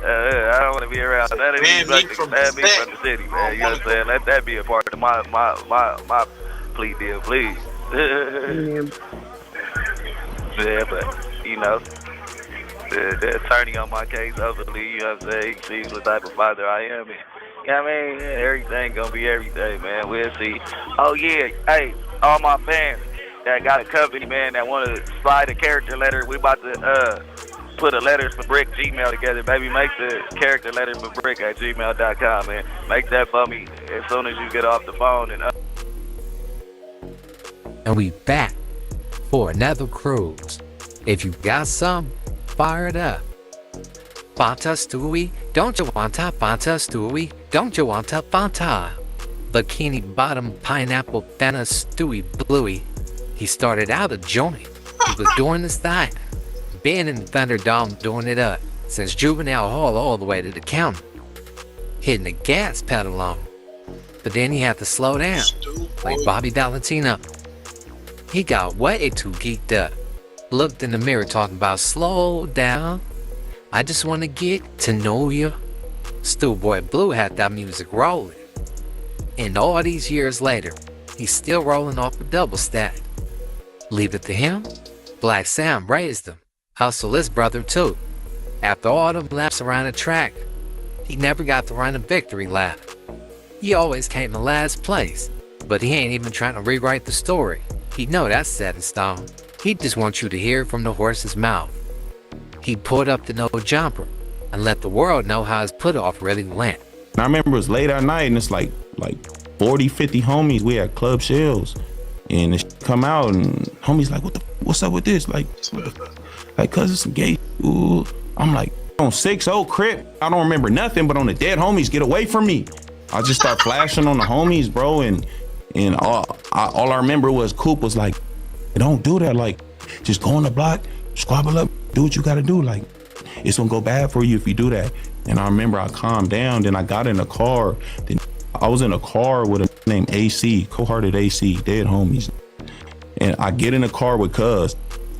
I don't want to be around none of these fuck niggas. Ban me from the city, man. You know what I'm saying? Let that be a part of my plea deal, please. Yeah, but, you know, the attorney on my case, hopefully, you know what I'm saying, he sees what type of father I am. And, you know what I mean? Everything gonna be everything, man. We'll see. Oh, yeah. Hey, all my fans that got a company, man, that want to slide a character letter, we about to put a Letters for Brick Gmail together. Baby, make the character Letters for Brick at gmail.com, man. Make that for me as soon as you get off the phone. And we back for another cruise. If you got some, fire it up. Fanta Stewie, don't you want a Fanta Stewie? Don't you want a Fanta? Bikini Bottom Pineapple Fanta Stewie Bluey. He started out a joint. He was doing his thing. Been in the Thunderdome doing it up since juvenile hall all the way to the county. Hitting the gas pedal on. But then he had to slow down, like Bobby Valentino. He got way too geeked up. Looked in the mirror talking about slow down. I just want to get to know you. Boy Blue had that music rolling. And all these years later, he's still rolling off a double stack. Leave it to him. Black Sam raised him. Hustle his brother too. After all them laps around the track, he never got to run a victory lap. He always came in last place, but he ain't even trying to rewrite the story. He know that's set in stone. He just wants you to hear it from the horse's mouth. He pulled up the no jumper and let the world know how his put off really went. I remember it was late at night and it's like 40, 50 homies. We had Club Shells and the come out and homies like, what's up with this? Like cuz it's some gay. Ooh. I'm like, on 6-0 Crip, I don't remember nothing, but on the dead homies, get away from me. I just start flashing on the homies, bro, and all I remember was Coop was like, don't do that, like, just go on the block, squabble up, do what you gotta do, like, it's gonna go bad for you if you do that. And I remember I calmed down, then I got in a car, then I was in a car with a named AC, Cold-Hearted AC, dead homies. And I get in a car with Cuz,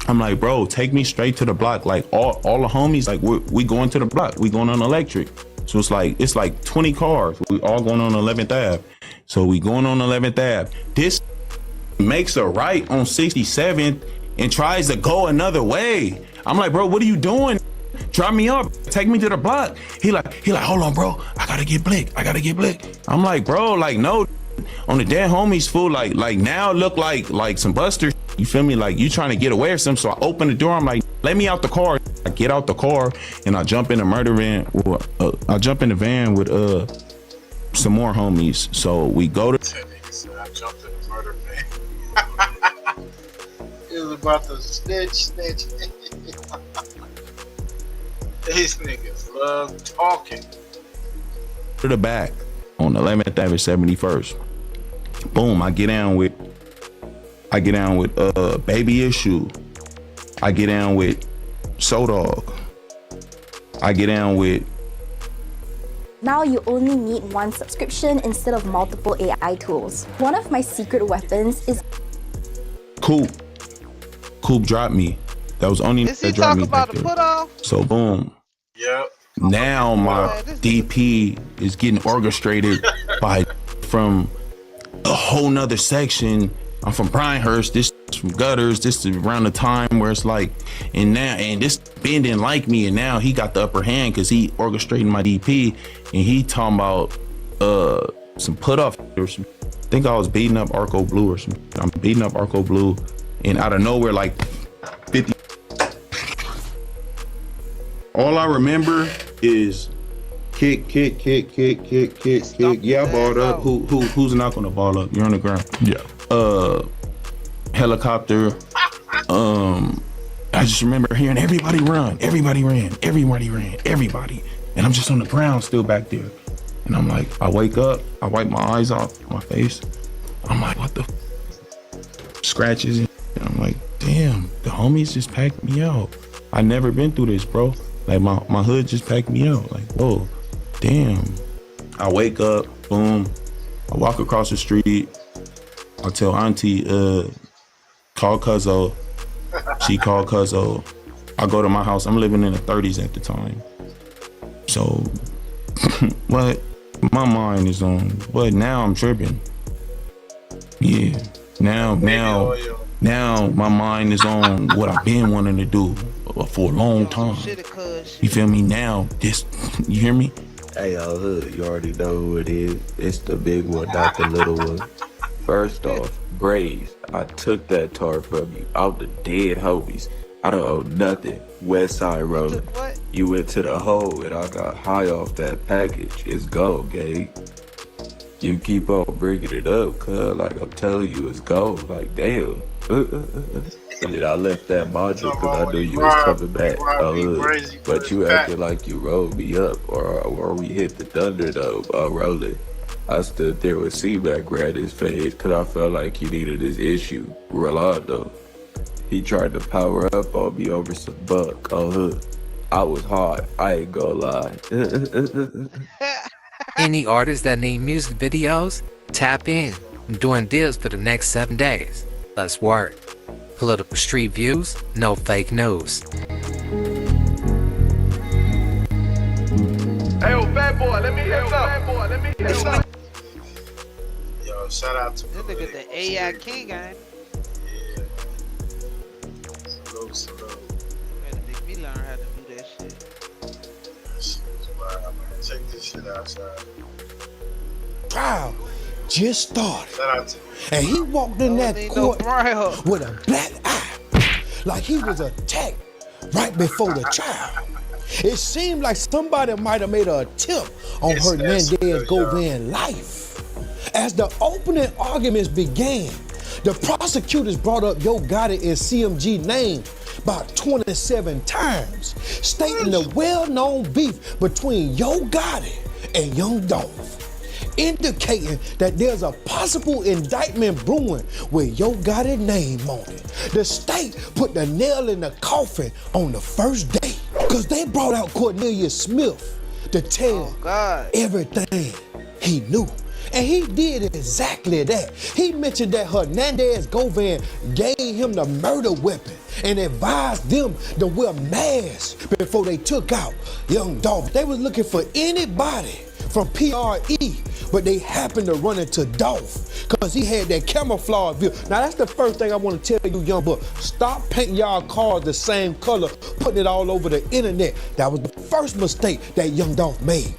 I'm like, bro, take me straight to the block. Like all the homies, like we going to the block. We going on Electric. So it's like 20 cars. We all going on 11th Ave. So we going on 11th Ave. This makes a right on 67th and tries to go another way. I'm like, bro, what are you doing? Drop me up. Take me to the block. He like, hold on, bro. I gotta get Blick. I'm like, bro, like, no. On the dead homies, fool, like now look like some busters. You feel me? Like you trying to get away or something. So I open the door. I'm like, let me out the car. I get out the car and I jump in the murder van. I jump in the van with some more homies. So we go to. I jumped in the murder van. He was about to snitch. These niggas love talking. To the back on 11th Avenue, 71st. Boom! I get down with Baby Issue. I get down with So Dog. I get down with. Now you only need one subscription instead of multiple AI tools. One of my secret weapons is Coop dropped me. That was only Is he that dropped talking me about back the there. put off? So boom. Yep. Now my DP is getting orchestrated by from a whole nother section. I'm from Pinehurst. This is from Gutters. This is around the time where it's like, and this Ben didn't like me, and now he got the upper hand because he orchestrating my DP, and he talking about some put off or some. I think I was beating up Arco Blue or some. I'm beating up Arco Blue, and out of nowhere, like 50. All I remember is kick. Yeah, I balled up. Who's not gonna ball up? You're on the ground. Yeah. Helicopter. I just remember hearing everybody ran. And I'm just on the ground still back there. And I'm like, I wake up, I wipe my eyes off my face. I'm like, what the scratches? And I'm like, damn, the homies just packed me out. I never been through this, bro. Like my hood just packed me out. Like, whoa, damn. I wake up, boom. I walk across the street. I tell auntie, call Cuzzo. She called Cuzzo. I go to my house. I'm living in the 30s at the time. So, what? My mind is on, what? Now I'm tripping. Yeah. Now my mind is on what I've been wanting to do for a long time. You feel me? Now, you hear me? Hey, y'all, hood, you already know who it is. It's the big one, not the little one. First off, Braves, I took that tar from you. I'm the dead homies. I don't owe nothing. West Side Road. You went to the hole and I got high off that package. It's gold, gang. You keep on bringing it up, cuz like I'm telling you, it's gold. Like, damn. And then I left that module because I knew you was coming back. But you acted like you rolled me up or we hit the thunder though, rolling. I stood there with C-Mac ran his face because I felt like he needed his issue. Rolando. He tried to power up on me over some buck. I was hard. I ain't gonna lie. Any artists that need music videos, tap in. I'm doing deals for the next 7 days. Let's work. Political street views, no fake news. Hey, yo, bad boy, let me hear some. Yo, shout out to That nigga the AI king, ain't yeah. Salute. Better make me learn how to do that shit. That shit is wild, man. Check this shit outside. Trial just started. Shout out to And he walked in that court with a black eye, like he was attacked right before the trial. It seemed like somebody might have made an attempt on Hernandez Govern's life. As the opening arguments began, the prosecutors brought up Yo Gotti and CMG name about 27 times, stating the well-known beef between Yo Gotti and Young Dolph, indicating that there's a possible indictment brewing with Yo Gotti's name on it. The state put the nail in the coffin on the first day, because they brought out Cornelius Smith to tell everything he knew. And he did exactly that. He mentioned that Hernandez Govan gave him the murder weapon and advised them to wear masks before they took out young Dolph. They was looking for anybody from PRE, but they happened to run into Dolph because he had that camouflage view. Now that's the first thing I want to tell you, young buck. Stop painting y'all cars the same color, putting it all over the internet. That was the first mistake that young Dolph made.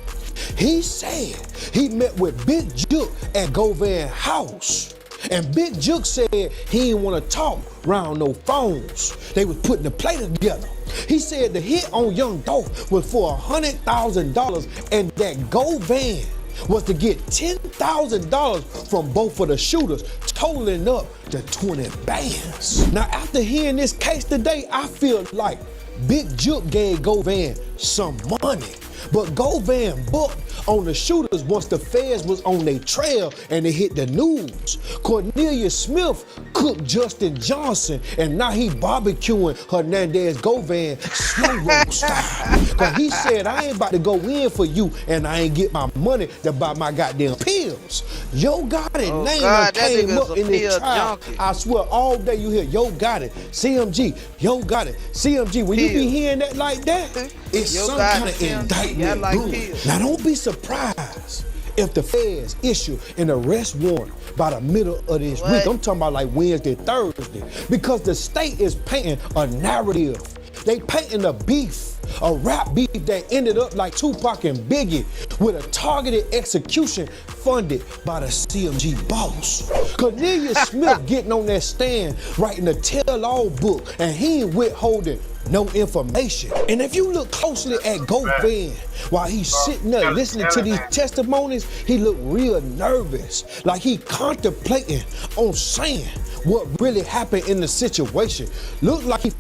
He said he met with Big Juke at Govan house. And Big Juke said he didn't want to talk around no phones. They was putting the play together. He said the hit on young Dolph was for $100,000 and that Govan was to get $10,000 from both of the shooters, totaling up to 20 bands. Now, after hearing this case today, I feel like Big Juke gave Govan some money. But Govan booked on the shooters once the feds was on their trail and they hit the news. Cornelius Smith cooked Justin Johnson and now he barbecuing Hernandez Govan slow roll style. Cause he said, I ain't about to go in for you and I ain't get my money to buy my goddamn pills. Yo Gotti name God, came up in this pill trial. junkie. I swear all day you hear Yo Gotti, CMG, Yo Gotti, CMG. When you be hearing that like that, it's Yo some Gotti, kind of CMG, indictment. yeah, like brewing. pills. Now don't be surprised if the feds issue an arrest warrant by the middle of this week. I'm talking about like Wednesday, Thursday, because the state is painting a narrative. They painting a beef, a rap beef that ended up like Tupac and Biggie with a targeted execution funded by the CMG boss. Cornelius Smith getting on that stand writing a tell-all book and he ain't withholding no information. And if you look closely at Govan while he's sitting there listening to these testimonies, he looked real nervous, like he contemplating on saying what really happened in the situation. Looked like he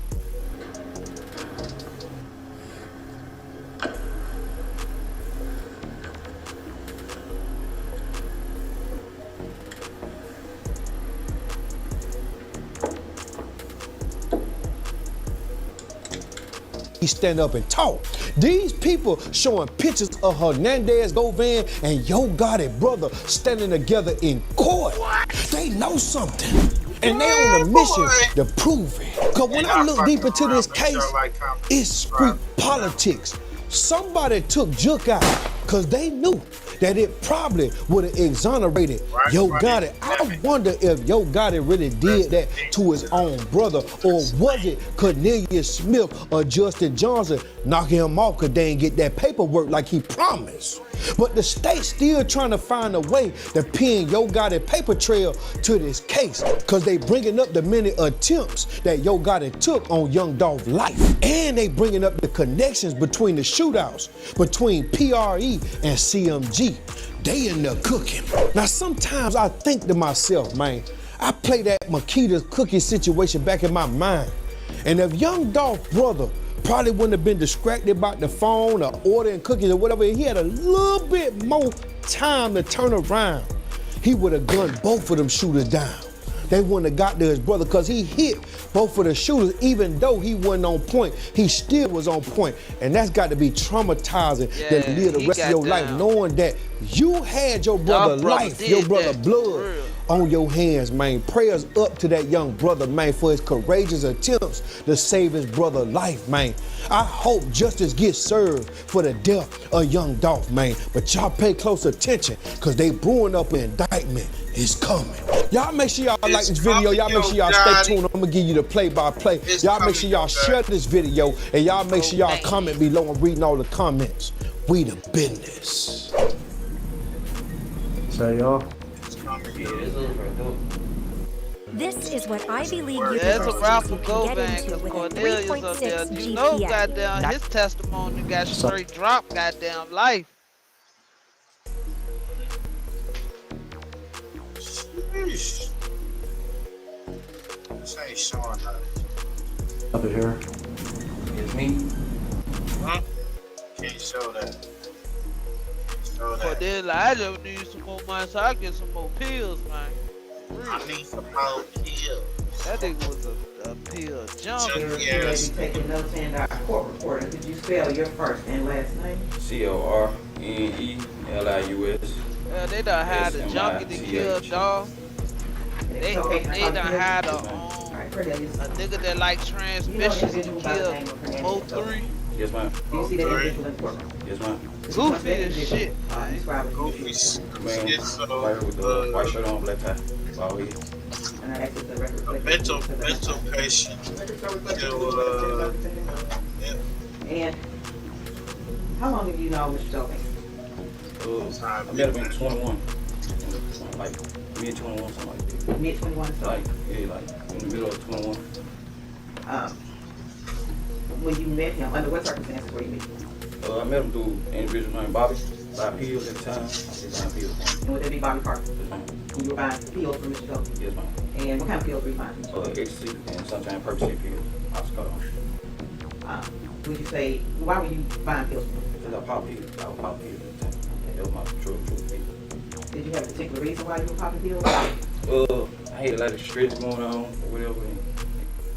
stand up and talk. These people showing pictures of Hernandez Govan and Yo Gotti brother standing together in court. They know something. And they on a mission to prove it. Cause when I look deep into this case, it's street politics. Somebody took Juke out cause they knew that it probably would have exonerated Yo Gotti. I wonder if Yo Gotti really did that to his own brother, or was it Cornelius Smith or Justin Johnson knocking him off because they didn't get that paperwork like he promised. But the state's still trying to find a way to pin Yo Gotti paper trail to this case, because they bringing up the many attempts that Yo Gotti took on young Dolph's life. And they bringing up the connections between the shootouts, between PRE and CMG. They in there cooking. Now sometimes I think to myself, man, I play that Makita's cookie situation back in my mind. And if young Dolph's brother probably wouldn't have been distracted about the phone or ordering cookies or whatever, he had a little bit more time to turn around, he would have gunned both of them shooters down. They wouldn't have got to his brother because he hit both of the shooters. Even though he wasn't on point, he still was on point. And that's got to be traumatizing to live the rest of your life, knowing that you had your brother's life, your brother's blood on your hands, man. Prayers up to that young brother, man, for his courageous attempts to save his brother's life, man. I hope justice gets served for the death of young Dolph, man. But y'all pay close attention, because they brewing up an indictment. It's coming. Y'all make sure y'all like this video. Y'all make sure y'all stay tuned. I'm gonna give you the play-by-play. Y'all make sure y'all share this video, and y'all make sure y'all comment below. I'm reading all the comments. We the business. So y'all. This is what Ivy League That's a rap for universities can Govan, get into because with a Cornelius up there, 3.6 you know, GPA. goddamn, his testimony got straight drop, goddamn life. Sheesh. This ain't showing that. Up in here. It's me. Huh? Can't show that. Show that. Cornelius, I just need some more money so I get some more pills, man. I need some more pills. That nigga was a pill junkie. Yes. Taking notes in our court reporter. Could you spell your first and last name? CORNELIUS. They done had a junkie to kill Dosh. They done had a nigga that like transmissions to kill Mo3. Yes, ma'am. Do you see that individual in the courtroom? Yes, ma'am. Goofy as shit. Describe it. Man, right here with the white shirt on, black tie. Bald head. And I asked if the record A mental patient. And how long have you known Mr. Dovey? I met him in 21. Like mid 21, something like that. Mid 21, so like in the middle of 21. When you met him, under what circumstances were you meeting? I met him through an individual named Bobby. Buy pills at the time. I was buying pills. And would that be Bobby Parker? Yes, ma'am. You were buying pills from Mr. Dovey? Yes, ma'am. And what kind of pills were you buying? Ecstasy and sometimes Percocet pills. Would you say, why were you buying pills from him? Because I pop pills. I would pop pills at the time. That was my drug pill. Did you have a particular reason why you were popping pills? I had a lot of stress going on or whatever. And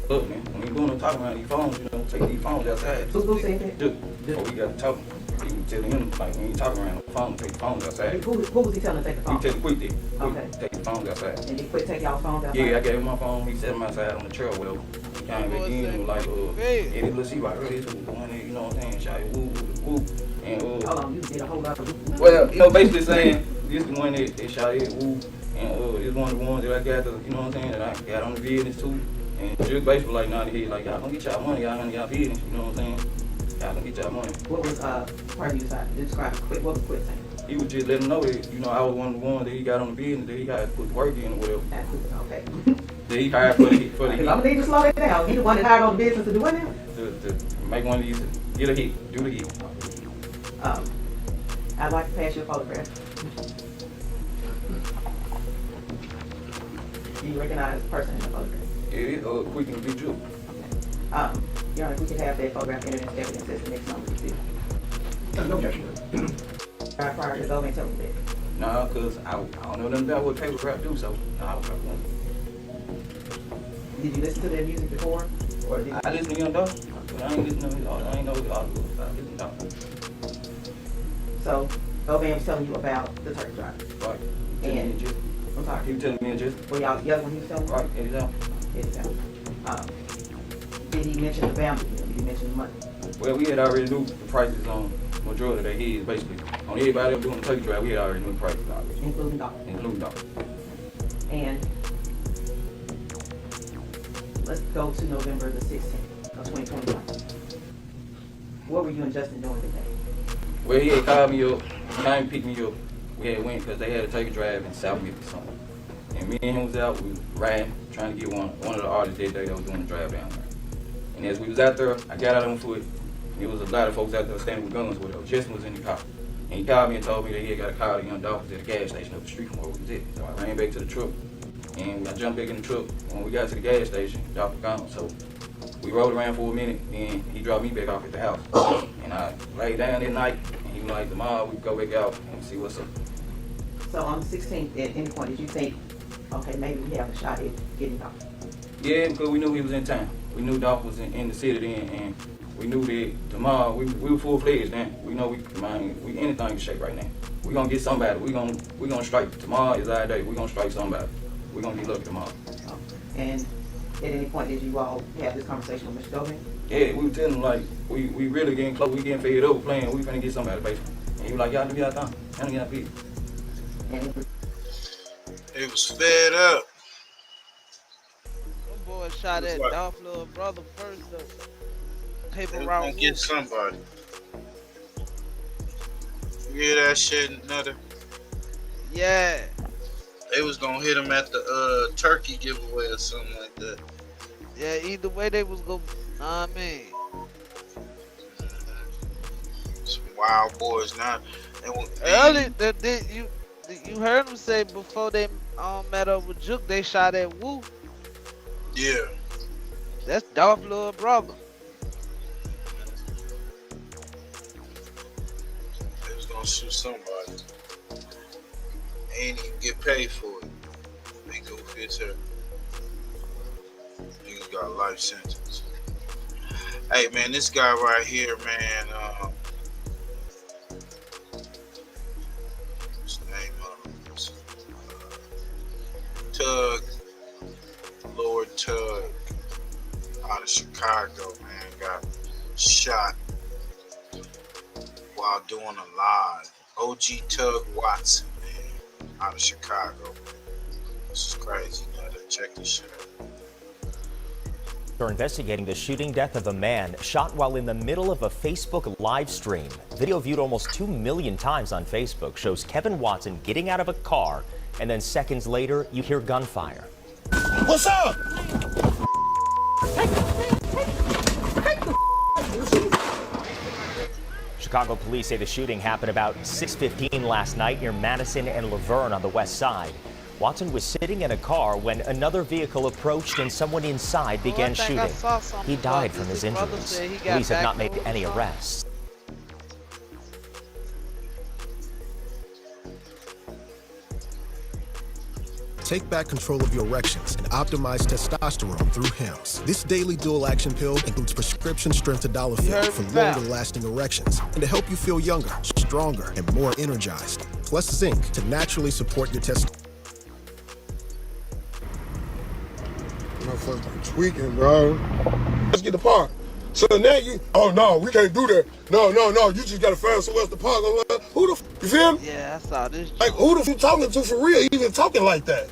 look, man, when you going to talk about these phones, take these phones outside. Who said that? Dude, we got to talk. He was telling him, like, when you talking around the phone, take the phones outside. Who was he telling to take the phone? He tell the quick thing. Okay. Take the phones outside. And he quit taking y'all phones outside? Yeah, I gave him my phone. He set him outside on the trail or whatever. He came back in and was like, hey, let's see right here. The one that, you know what I'm saying, shot it, woo, woo, and hold on, you did a whole lot of well, basically saying, this the one that shot it, woo, and this one of the ones that I got, you know what I'm saying, that I got on the business too. And just basically like nodding his head, like, y'all gonna get y'all money, y'all handle y'all business, you know what I'm saying? Y'all gonna get y'all money. What was, part of you decided to describe quit? What was quit saying? He was just letting him know that, you know, I was one of the ones that he got on the business, that he got to put work in or whatever. Okay. That he hired for the heat. I'm gonna need to slow that down. He the one that hired on the business to do what now? To make one of these, get a hit, do the hit. I'd like to pass you a photograph. Do you recognize the person in the photograph? It is quick and be true. Your Honor, if we could have that photograph entered into evidence as the next number, please. No objection. Prior to Dovey telling me that. Nah, because I don't know nothing about what paper rap do, so I was like, one. Did you listen to their music before? Or did I listen to Young Dosh, but I ain't listen to his I ain't know his article. I listen to Dosh. So, Dovey was telling you about the turkey drive. Right. And, I'm sorry. He was telling me just. Were y'all together when he was telling you? Right, exactly. Did he mention the value? Did he mention the money? Well, we had already knew the prices on majority of their heads, basically. On everybody else doing the turkey drive, we had already knew the prices already. Including dollars? Including dollars. And let's go to November the 16th of 2021. What were you and Justin doing today? Well, he had called me up, he came and picked me up. We had went because they had a turkey drive in South Memphis something. And me and him was out, we was riding, trying to get one of the artists that day that was doing the drive down there. And as we was out there, I got out on foot. There was a lot of folks out there standing with guns with us. Justin was in the car. And he called me and told me that he had got a call to Young Dosh at a gas station up the street from where we was at. So I ran back to the truck. And I jumped back in the truck. When we got to the gas station, Dosh was gone. So we rode around for a minute, and he dropped me back off at the house. And I laid down that night, and he was like, tomorrow we go back out and see what's up. So on the 16th, at any point, did you think, okay, maybe we have a shot at getting Dosh? Yeah, because we knew he was in town. We knew Dosh was in the city then, and we knew that tomorrow we were full-fledged then. We know we anything in shape right now. We gonna get somebody. We gonna strike. Tomorrow is our day. We gonna strike somebody. We gonna get lucky tomorrow. And at any point did you all have this conversation with Mr. Dovey? Yeah, we were telling him like we really getting close. We getting fed up playing. We finna get somebody basically. And he was like, y'all do y'all thing. Y'all get our people. He was fed up. Them boys shot at Dolph little brother first though. Paper route. Gonna get somebody. You hear that shit, Nutter? Yeah. They was gonna hit him at the turkey giveaway or something like that. Yeah, either way they was gonna, I mean. Some wild boys now. Early, you heard them say before they met up with Juke, they shot at Woo. Yeah. That's Dolph little brother. They was gonna shoot somebody. Ain't even get paid for it. They goofy as hell. Niggas got a life sentence. Hey man, this guy right here, man. His name of Chicago, man, got shot while doing a live. OG Tug Watson, man, out of Chicago, man. This is crazy, man. Check this shit out. They're investigating the shooting death of a man shot while in the middle of a Facebook live stream. Video viewed almost 2 million times on Facebook shows Kevin Watson getting out of a car, and then seconds later, you hear gunfire. What's up? Chicago police say the shooting happened about 6:15 last night near Madison and Laverne on the west side. Watson was sitting in a car when another vehicle approached and someone inside began shooting. He died from his injuries. Police have not made any arrests. Take back control of your erections and optimize testosterone through HEMS. This daily dual action pill includes prescription strength tadalafil for longer lasting erections and to help you feel younger, stronger, and more energized. Plus zinc to naturally support your testosterone. Motherfucker tweaking, bro. Let's get the park. So now you, oh no, we can't do that. No, you just gotta find somewhere else to park. Who the f, you feel me? Yeah, I saw this. Like, who the f you talking to for real, even talking like that?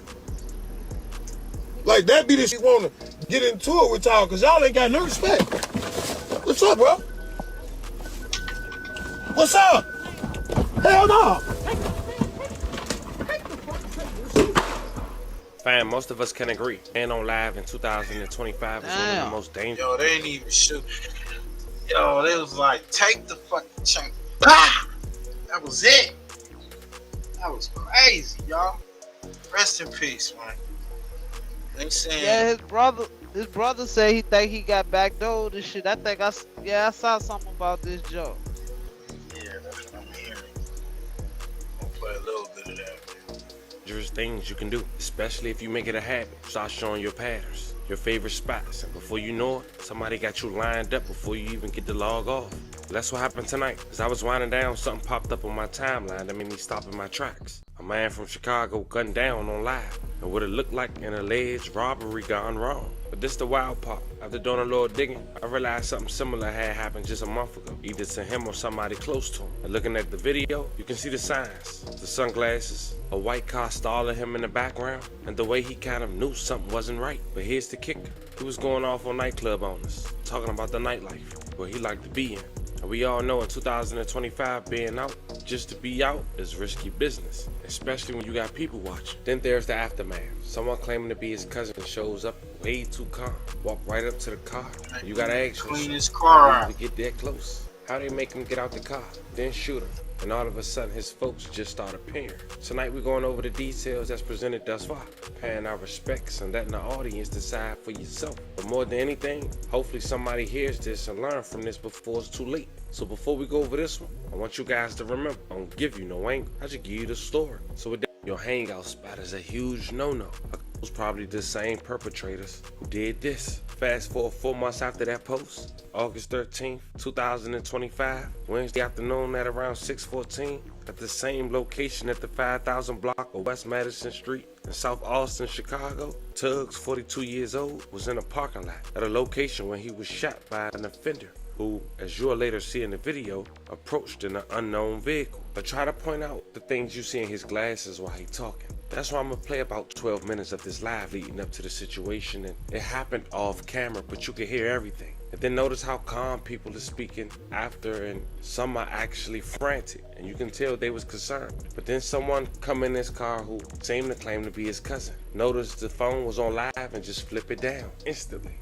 Like, that be the shit you wanna get into it with y'all, cause y'all ain't got no respect. What's up, bro? What's up? Hell no. Fam, most of us can agree. And on live in 2025 is one of the most dangerous. Yo, they ain't even shoot. Yo, they was like, take the fucking chunk. Ah! That was it. That was crazy, y'all. Rest in peace, man. They saying, Yeah, his brother said he think he got backdoored and shit. I saw something about this joke. Yeah, that's what I'm hearing. I'm gonna play a little bit of that. Dangerous things you can do, especially if you make it a habit. Start showing your patterns, your favorite spots, and before you know it, somebody got you lined up before you even get to log off. That's what happened tonight. As I was winding down, something popped up on my timeline that made me stop in my tracks. A man from Chicago gunned down on live, and what it looked like an alleged robbery gone wrong. But this the wild part. After doing a little digging, I realized something similar had happened just a month ago, either to him or somebody close to him. And looking at the video, you can see the signs, the sunglasses, a white car stalling him in the background, and the way he kind of knew something wasn't right. But here's the kicker. He was going off on nightclub owners, talking about the nightlife, where he liked to be in. And we all know in 2025, being out, just to be out, is risky business, especially when you got people watching. Then there's the aftermath. Someone claiming to be his cousin shows up way too calm, walk right up to the car. You gotta ask clean his car out. To get that close. How they make him get out the car, then shoot him, and all of a sudden his folks just start appearing. Tonight we're going over the details that's presented thus far, paying our respects and letting the audience decide for yourself. But more than anything, hopefully somebody hears this and learn from this before it's too late. So before we go over this one, I want you guys to remember, I don't give you no angle, I just give you the story. So with that, your hangout spot is a huge no-no. It was probably the same perpetrators who did this. Fast forward 4 months after that post, August 13th, 2025, Wednesday afternoon at around 6:14, at the same location at the 5000 block of West Madison Street in South Austin, Chicago, Tugg'S, 42 years old, was in a parking lot at a location where he was shot by an offender who, as you'll later see in the video, approached in an unknown vehicle. But try to point out the things you see in his glasses while he talking. That's why I'm gonna play about 12 minutes of this live leading up to the situation, and it happened off camera, but you can hear everything. And then notice how calm people are speaking after, and some are actually frantic, and you can tell they was concerned. But then someone come in this car who seemed to claim to be his cousin. Notice the phone was on live and just flip it down instantly.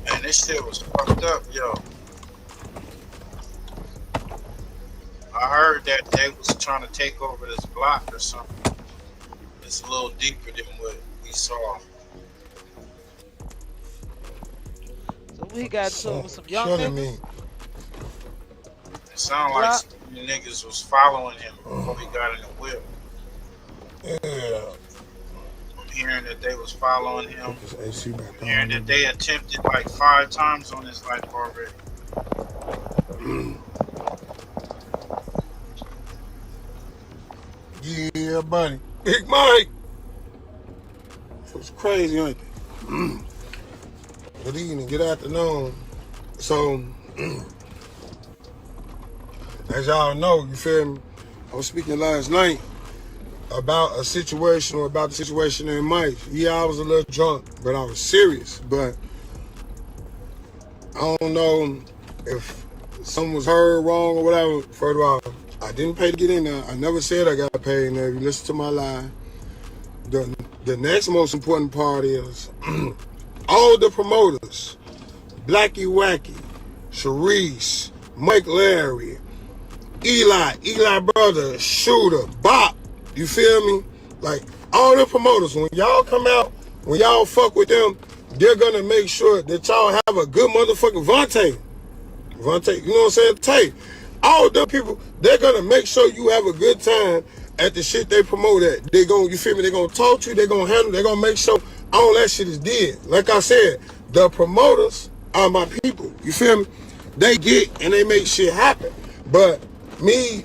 Man, this shit was fucked up, yo. I heard that they was trying to take over this block or something. It's a little deeper than what we saw. So we got some young niggas. It sounded like some niggas was following him before he got in the whip. Yeah. I'm hearing that they was following him. I'm hearing that they attempted like 5 times on his life already. Yeah, buddy. Big Mike. It's crazy, ain't it? Good evening, good afternoon. So, as y'all know, you feel me? I was speaking last night about a situation or about the situation in Mike. Yeah, I was a little drunk, but I was serious. But I don't know if something was heard wrong or whatever. First of all, I didn't pay to get in there. I never said I got paid in there. If you listen to my line. The next most important part is all the promoters, Blackie Wacky, Sharice, Mike Larry, Eli Brother, Shooter, Bop, you feel me? Like, all the promoters, when y'all come out, when y'all fuck with them, they're gonna make sure that y'all have a good motherfucking Vontae, you know what I'm saying? Tay, all the people, they're gonna make sure you have a good time at the shit they promote at. They gonna, you feel me? They gonna talk to you, they gonna handle, they gonna make sure all that shit is dead. Like I said, the promoters are my people, you feel me? They get and they make shit happen. But me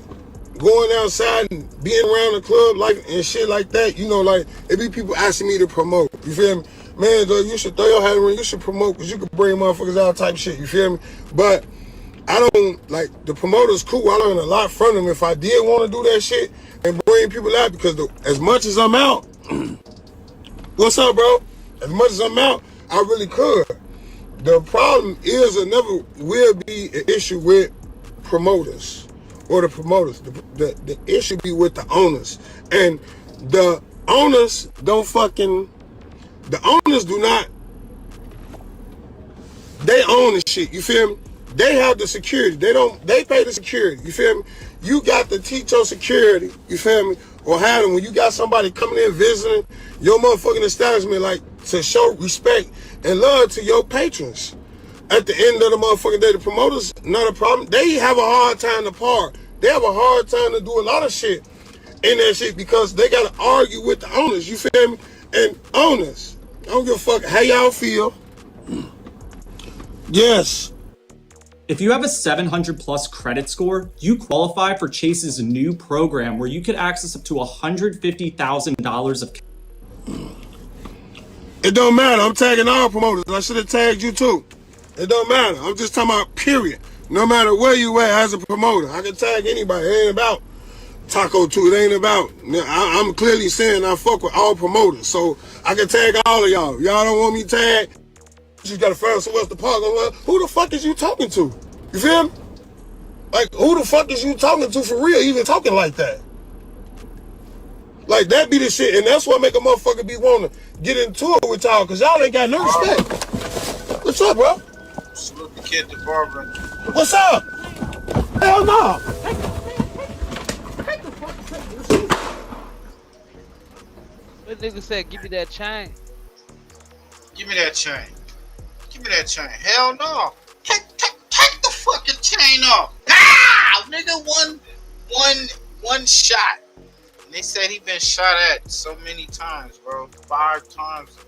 going outside and being around the club like and shit like that, you know, like it be people asking me to promote, you feel me? Man, though, you should throw your hat around, you should promote because you can bring motherfuckers out type shit, you feel me? But I don't, like, the promoters cool. I learned a lot from them. If I did want to do that shit and bring people out, because as much as I'm out, what's up, bro? As much as I'm out, I really could. The problem is or never will be an issue with promoters or the promoters. The issue be with the owners. And the owners don't fucking, the owners do not, they own the shit, you feel me? They have the security. They pay the security. You feel me? You got to teach your security. You feel me? Or have them when you got somebody coming in visiting your motherfucking establishment, like to show respect and love to your patrons. At the end of the motherfucking day, the promoters, not a problem. They have a hard time to park. They have a hard time to do a lot of shit in that shit because they got to argue with the owners. You feel me? And owners, I don't give a fuck how y'all feel. Yes. If you have a 700 plus credit score, you qualify for Chase's new program where you could access up to $150,000 of. It don't matter. I'm tagging all promoters. I should have tagged you too. It don't matter. I'm just talking about period. No matter where you at as a promoter, I can tag anybody. It ain't about Taco 2. It ain't about. I'm clearly saying I fuck with all promoters, so I can tag all of y'all. Y'all don't want me tagged? You gotta find somewhere else to park. Who the fuck is you talking to? You feel me? Like, who the fuck is you talking to for real, even talking like that? Like, that be the shit, and that's what make a motherfucker be wanting to get into it with y'all, because y'all ain't got no respect. What's up, bro? Salute the kid, the barber. What's up? Hell no! That nigga said, give me that chain. Give me that chain. Give me that chain. Hell no. Take the fucking chain off. Ah! Nigga, one shot. And they said he been shot at so many times, bro. 5 attempts.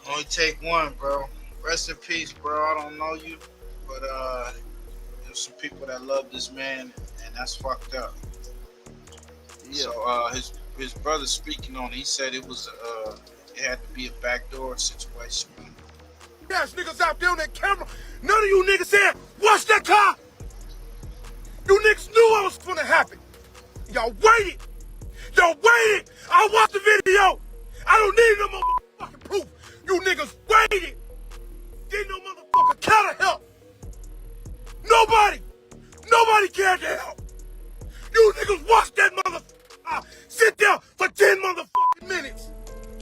Only take one, bro. Rest in peace, bro. I don't know you, but there's some people that love this man, and that's fucked up. Yeah. So his brother speaking on it, he said it was it had to be a backdoor situation. Yes, niggas out there on that camera. None of you niggas said, watch that car. You niggas knew what was gonna happen. Y'all waited. I watched the video. I don't need no more motherfucking proof. You niggas waited. Didn't no motherfucker care to help. Nobody cared to help. You niggas watched that motherfucker sit there for 10 motherfucking minutes.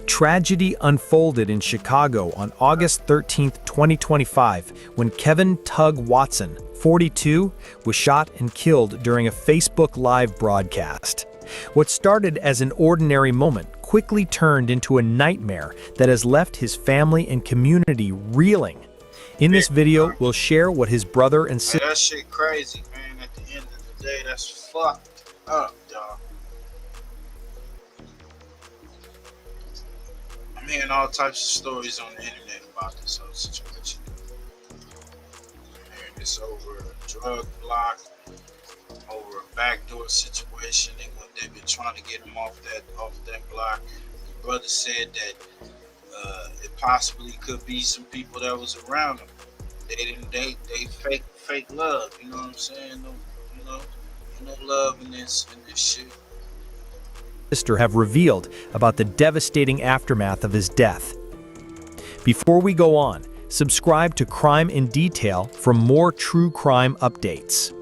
Tragedy unfolded in Chicago on August 13th, 2025, when Kevin Tug Watson, 42, was shot and killed during a Facebook Live broadcast. What started as an ordinary moment quickly turned into a nightmare that has left his family and community reeling. In this video, we'll share what his brother and sister... That shit crazy, man. At the end of the day, that's fucked up, dog. I'm hearing all types of stories on the internet about this whole situation. I'm hearing this over a drug block. over a backdoor situation. They've been trying to get him off that block. The brother said that it possibly could be some people that was around him. They fake love. You know what I'm saying? No love in this shit. Sister have revealed about the devastating aftermath of his death. Before we go on, subscribe to Crime in Detail for more true crime updates.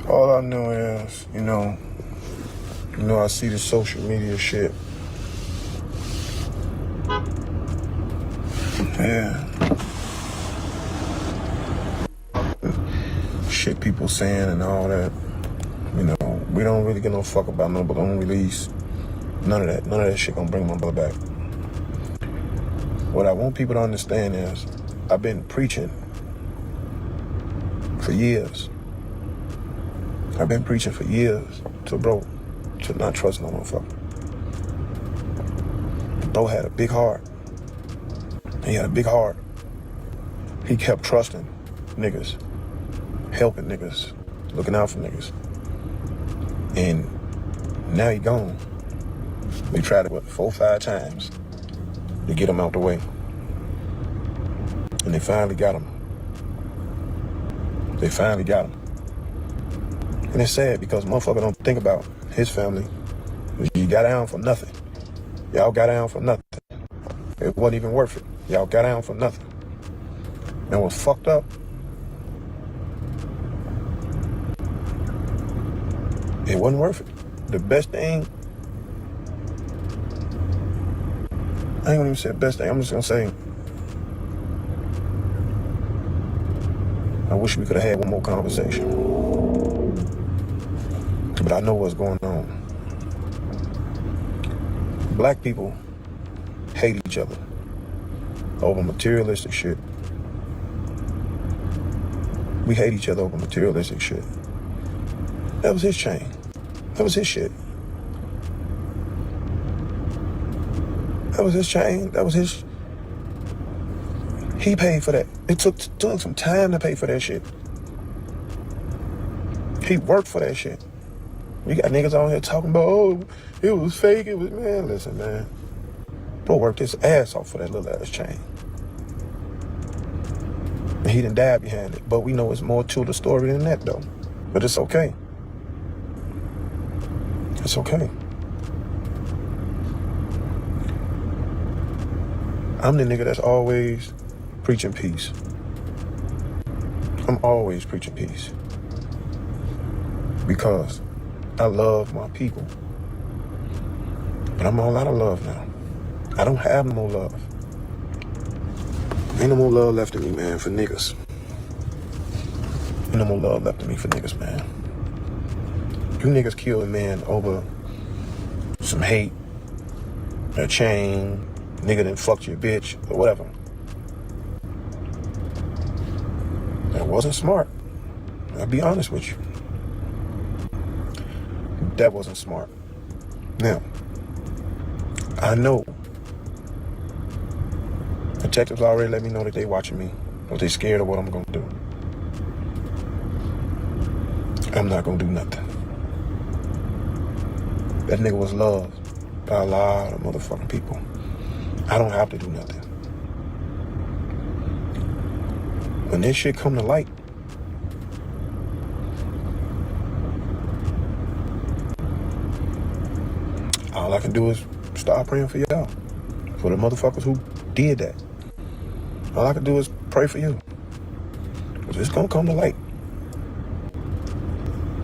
All I know is, I see the social media shit. Yeah. Shit people saying and all that. We don't really get no fuck about no balloon release. None of that shit gonna bring my brother back. What I want people to understand is I've been preaching for years. I've been preaching for years to not trust no motherfucker. Bro had a big heart. He had a big heart. He kept trusting niggas, helping niggas, looking out for niggas. And now he gone. We tried it, 4 or 5 times to get him out the way. And they finally got him. They finally got him. And it's sad because motherfucker don't think about his family. You got down for nothing. Y'all got down for nothing. It wasn't even worth it. Y'all got down for nothing. And what's fucked up, it wasn't worth it. The best thing, I ain't gonna even say the best thing, I'm just gonna say, I wish we could have had one more conversation. But I know what's going on. Black people hate each other over materialistic shit. We hate each other over materialistic shit. That was his chain. That was his shit. That was his chain. That was his. He paid for that. It took some time to pay for that shit. He worked for that shit. You got niggas on here talking about, oh, it was fake. It was, man, listen, man. Bro worked his ass off for that little ass chain. And he didn't die behind it. But we know it's more to the story than that, though. But it's okay. It's okay. I'm the nigga that's always preaching peace. I'm always preaching peace. Because I love my people. But I'm all out of love now. I don't have no more love. Ain't no more love left in me, man, for niggas. Ain't no more love left in me for niggas, man. You niggas kill a man over some hate, a chain, nigga done fucked your bitch, or whatever. That wasn't smart. I'll be honest with you. That wasn't smart. Now, I know detectives already let me know that they watching me, or they scared of what I'm gonna do. I'm not gonna do nothing. That nigga was loved by a lot of motherfucking people. I don't have to do nothing. When this shit come to light, all I can do is start praying for y'all. For the motherfuckers who did that. All I can do is pray for you. Because it's gonna come to light.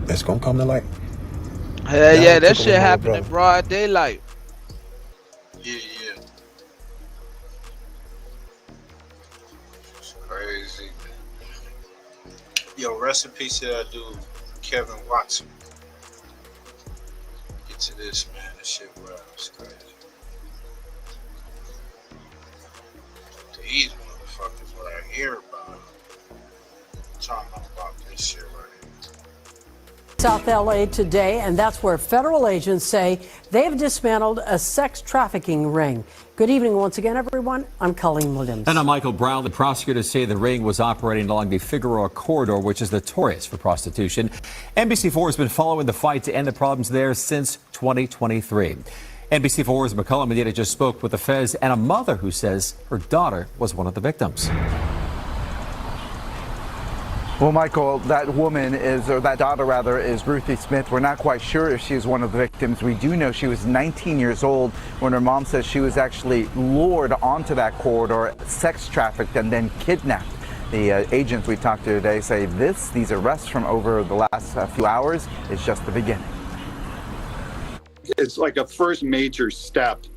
It's gonna come to light. Hell yeah, that shit happened in broad daylight. Yeah. It's crazy. Yo, rest in peace to that dude, Kevin Watson. Get to this, man. This shit wild. It's crazy. These motherfuckers, what I hear about, I'm talking about this shit right here. South LA today, and that's where federal agents say they've dismantled a sex trafficking ring. Good evening once again, everyone. I'm Colleen Williams. And I'm Michael Brown. The prosecutors say the ring was operating along the Figueroa corridor, which is notorious for prostitution. NBC4 has been following the fight to end the problems there since 2023. NBC4's McCullough Medina just spoke with the feds and a mother who says her daughter was one of the victims. Well, Michael, that woman is, or that daughter rather, is Ruthie Smith. We're not quite sure if she is one of the victims. We do know she was 19 years old when her mom says she was actually lured onto that corridor, sex trafficked, and then kidnapped. The agents we talked to today say these arrests from over the last few hours is just the beginning. It's like a first major step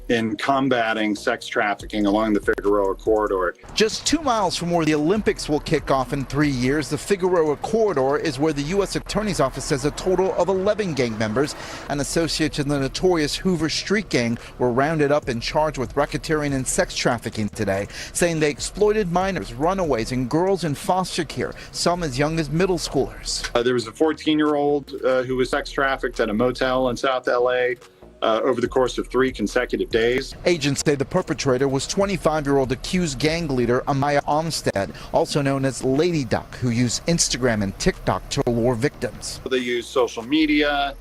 in combating sex trafficking along the Figueroa corridor. Just 2 miles from where the Olympics will kick off in 3 years, the Figueroa corridor is where the U.S. Attorney's Office says a total of 11 gang members and associates in the notorious Hoover Street Gang were rounded up and charged with racketeering and sex trafficking today, saying they exploited minors, runaways, and girls in foster care, some as young as middle schoolers. There was a 14-year-old who was sex trafficked at a motel in South LA. Over the course of 3 consecutive days. Agents say the perpetrator was 25-year-old accused gang leader Amaya Armstead, also known as Lady Duck, who used Instagram and TikTok to lure victims. They use social media,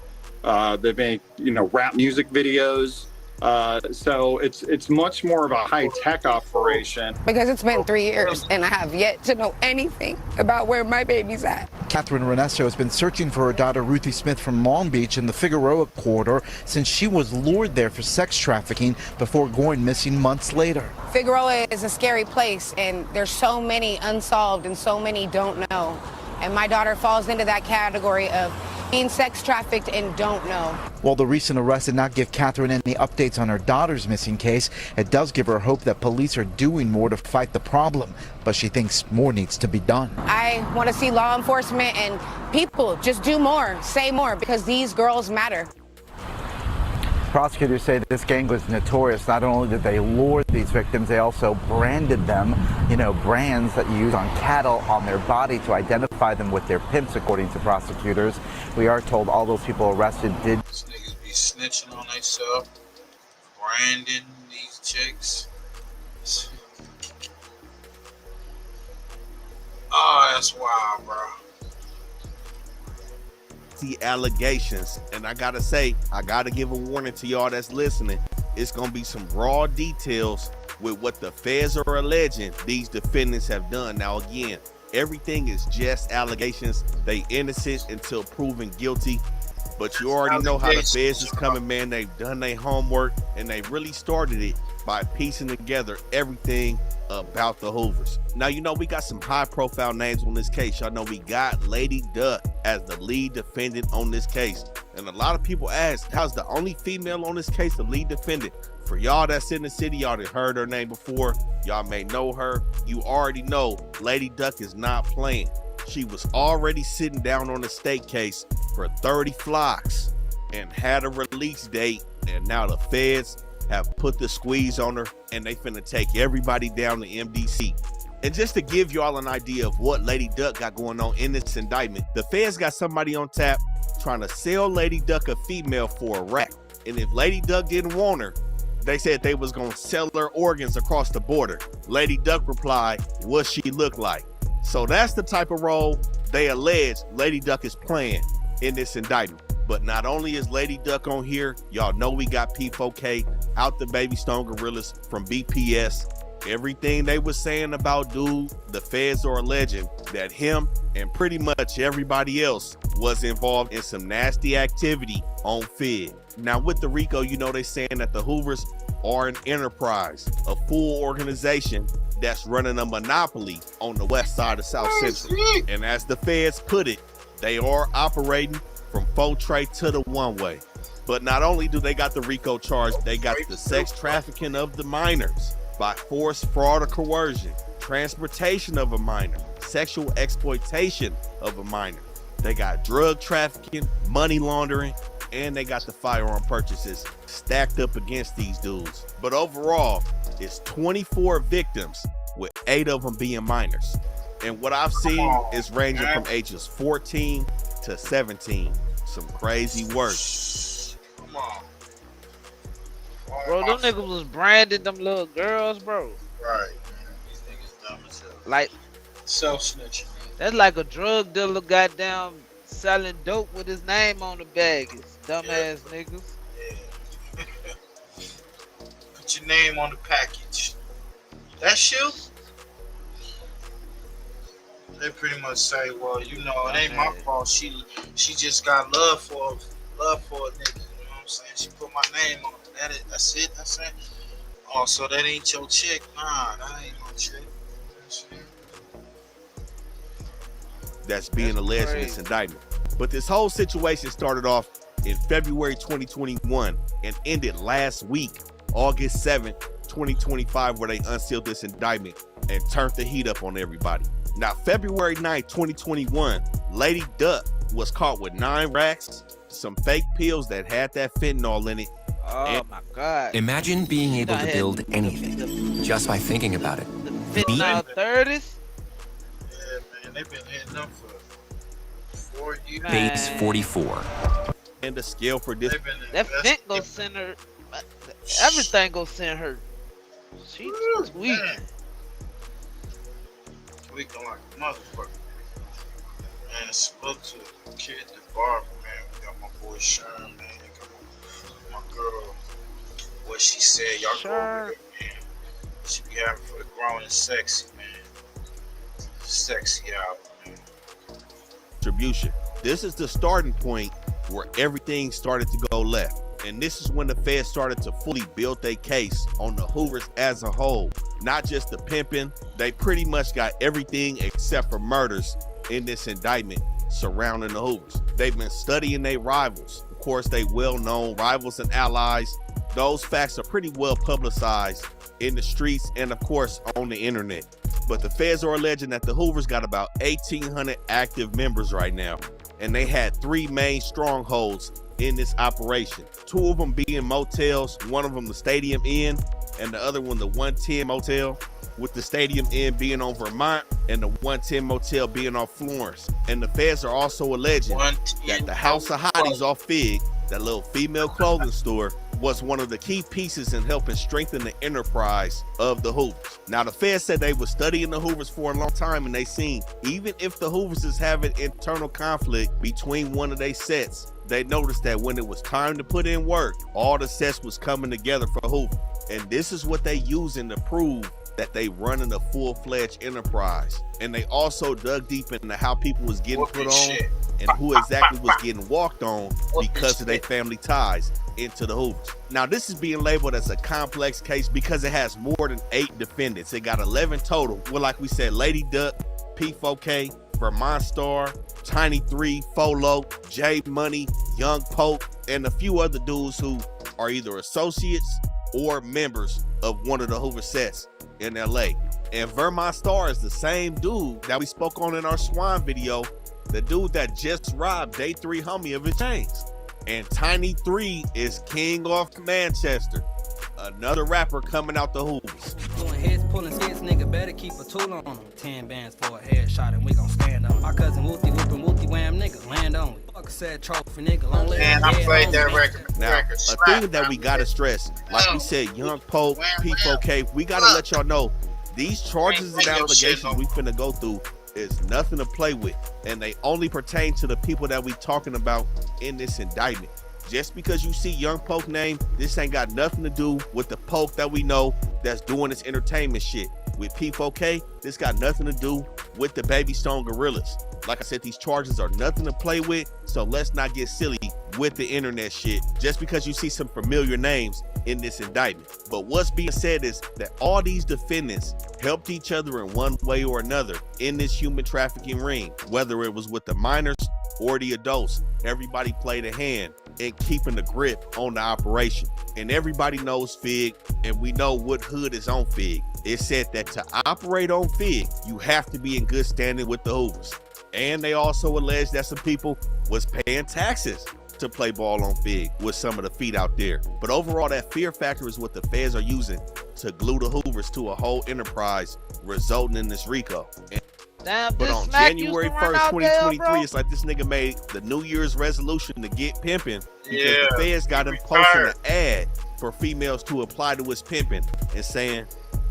they make, rap music videos. So it's much more of a high-tech operation. Because it's been 3 years and I have yet to know anything about where my baby's at. Catherine Renesso has been searching for her daughter Ruthie Smith from Long Beach in the Figueroa corridor since she was lured there for sex trafficking before going missing months later. Figueroa is a scary place and there's so many unsolved and so many don't know. And my daughter falls into that category of being sex trafficked and don't know. While the recent arrest did not give Catherine any updates on her daughter's missing case, it does give her hope that police are doing more to fight the problem, but she thinks more needs to be done. I want to see law enforcement and people just do more, say more, because these girls matter. Prosecutors say that this gang was notorious. Not only did they lure these victims, they also branded them, brands that you use on cattle on their body to identify them with their pimps, according to prosecutors. We are told all those people arrested did. These niggas be snitching on themselves, branding these chicks. Oh, that's wild, bro. Allegations, and I gotta say, I gotta give a warning to y'all that's listening. It's gonna be some raw details with what the feds are alleging these defendants have done. Now again, everything is just allegations. They innocent until proven guilty, but you already know how the feds is coming, man. They've done their homework and they really started it by piecing together everything about the Hoovers. Now, we got some high profile names on this case. Y'all know we got Lady Duck as the lead defendant on this case. And a lot of people ask, how's the only female on this case the lead defendant? For y'all that's in the city, y'all have heard her name before. Y'all may know her. You already know Lady Duck is not playing. She was already sitting down on the state case for 30 flocks and had a release date. And now the feds have put the squeeze on her and they finna take everybody down to MDC. And just to give y'all an idea of what Lady Duck got going on in this indictment, the feds got somebody on tap trying to sell Lady Duck a female for a rack. And if Lady Duck didn't want her, they said they was gonna sell her organs across the border. Lady Duck replied, what she look like. So that's the type of role they allege Lady Duck is playing in this indictment. But not only is Lady Duck on here, y'all know we got P4.KELLY, Out the Baby Stone Gorillas from BPS. Everything they was saying about dude, the feds are alleging that him and pretty much everybody else was involved in some nasty activity on Fed. Now with the RICO, they saying that the Hoovers are an enterprise, a full organization that's running a monopoly on the west side of South Central. And as the feds put it, they are operating from Fort Trey to the one-way. But not only do they got the RICO charge, they got the sex trafficking of the minors by force, fraud, or coercion, transportation of a minor, sexual exploitation of a minor. They got drug trafficking, money laundering, and they got the firearm purchases stacked up against these dudes. But overall, it's 24 victims, with 8 of them being minors. And what I've seen is ranging from ages 14 to 17. Some crazy work. Come on. Bro, them niggas was branding them little girls, bro. Right, man. These niggas dumb as hell. Like, self-snitching. That's like a drug dealer goddamn selling dope with his name on the bag. It's dumbass niggas. Yeah. Put your name on the package. That's you? They pretty much say, well, you know, it ain't my fault. She just got love for a nigga. You know what I'm saying? She put my name on it. That's it. That's it. Oh, so that ain't your chick? Nah, that ain't my chick. That's being alleged in this indictment. But this whole situation started off in February 2021 and ended last week, August 7th, 2025, where they unsealed this indictment and turned the heat up on everybody. Now, February 9th, 2021, Lady Duck was caught with 9 racks, some fake pills that had that fentanyl in it. Oh my God. Imagine being able to build anything just by thinking about it. Fentanyl 30s? Yeah, man, they've been hitting them for 4 years. Base 44. And the scale for this. That fent go send her. Everything go send her. She's weak. Tweaking like a motherfucker. Man, I spoke to a kid at the bar, man. We got my boy Sherm, man. Got my girl. What she said, y'all go over there, man. She be having for the grown and sexy, man. Sexy out, man. Distribution. This is the starting point where everything started to go left. And this is when the feds started to fully build their case on the Hoovers as a whole. Not just the pimping. They pretty much got everything except for murders in this indictment surrounding the Hoovers. They've been studying their rivals. Of course, they well-known rivals and allies. Those facts are pretty well publicized in the streets and, of course, on the internet. But the feds are alleging that the Hoovers got about 1,800 active members right now. And they had 3 main strongholds in this operation. 2 of them being motels, one of them the Stadium Inn, and the other one the 110 Motel, with the Stadium Inn being on Vermont and the 110 Motel being off Florence. And the feds are also alleging that the House of Hotties off Fig, that little female clothing store, was one of the key pieces in helping strengthen the enterprise of the Hoovers. Now, the feds said they were studying the Hoovers for a long time, and they seen even if the Hoovers is having internal conflict between one of their sets, they noticed that when it was time to put in work, all the sets was coming together for Hoover. And this is what they using to prove that they running a full-fledged enterprise. And they also dug deep into how people was getting put on and who exactly was getting walked on because of their family ties into the Hoovers. Now, this is being labeled as a complex case because it has more than 8 defendants. It got 11 total. Well, like we said, Lady Duck, P4K, Vermont Star, Tiny 3, Folo, J Money, Young Pope, and a few other dudes who are either associates or members of one of the Hoover sets in LA. And Vermont Star is the same dude that we spoke on in our Swan video, the dude that just robbed Day 3 homie of his chains. And Tiny 3 is King of Manchester, another rapper coming out the Hoovers. Doing heads, pulling skits, nigga better keep a tool on him. 10 bands for a headshot and we gon' stand on. My cousin Wooty whoopin' Wooty wham, nigga, land on me. Fuck said trophy, nigga, long live. Man, I played that record. Now, a thing that we gotta stress, like we said, Young Pope, P4K, we gotta let y'all know, these charges and allegations we finna go through is nothing to play with, and they only pertain to the people that we talking about in this indictment. Just because you see Young Poke name, this ain't got nothing to do with the Poke that we know that's doing this entertainment shit. With P4K, this got nothing to do with the Baby Stone Gorillas. Like I said, these charges are nothing to play with, so let's not get silly with the internet shit just because you see some familiar names in this indictment. But what's being said is that all these defendants helped each other in one way or another in this human trafficking ring, whether it was with the minors or the adults. Everybody played a hand in keeping the grip on the operation. And everybody knows Fig, and we know what hood is on Fig. It said that to operate on Fig, you have to be in good standing with the Hoovers. And they also alleged that some people was paying taxes to play ball on Fig with some of the feet out there. But overall, that fear factor is what the feds are using to glue the Hoovers to a whole enterprise, resulting in this RICO. Damn, But this on Smack January used to run 1st, out there, 2023, bro? it's like this nigga made the New Year's resolution to get pimping because Yeah, the feds got him posting an ad for females to apply to his pimping and saying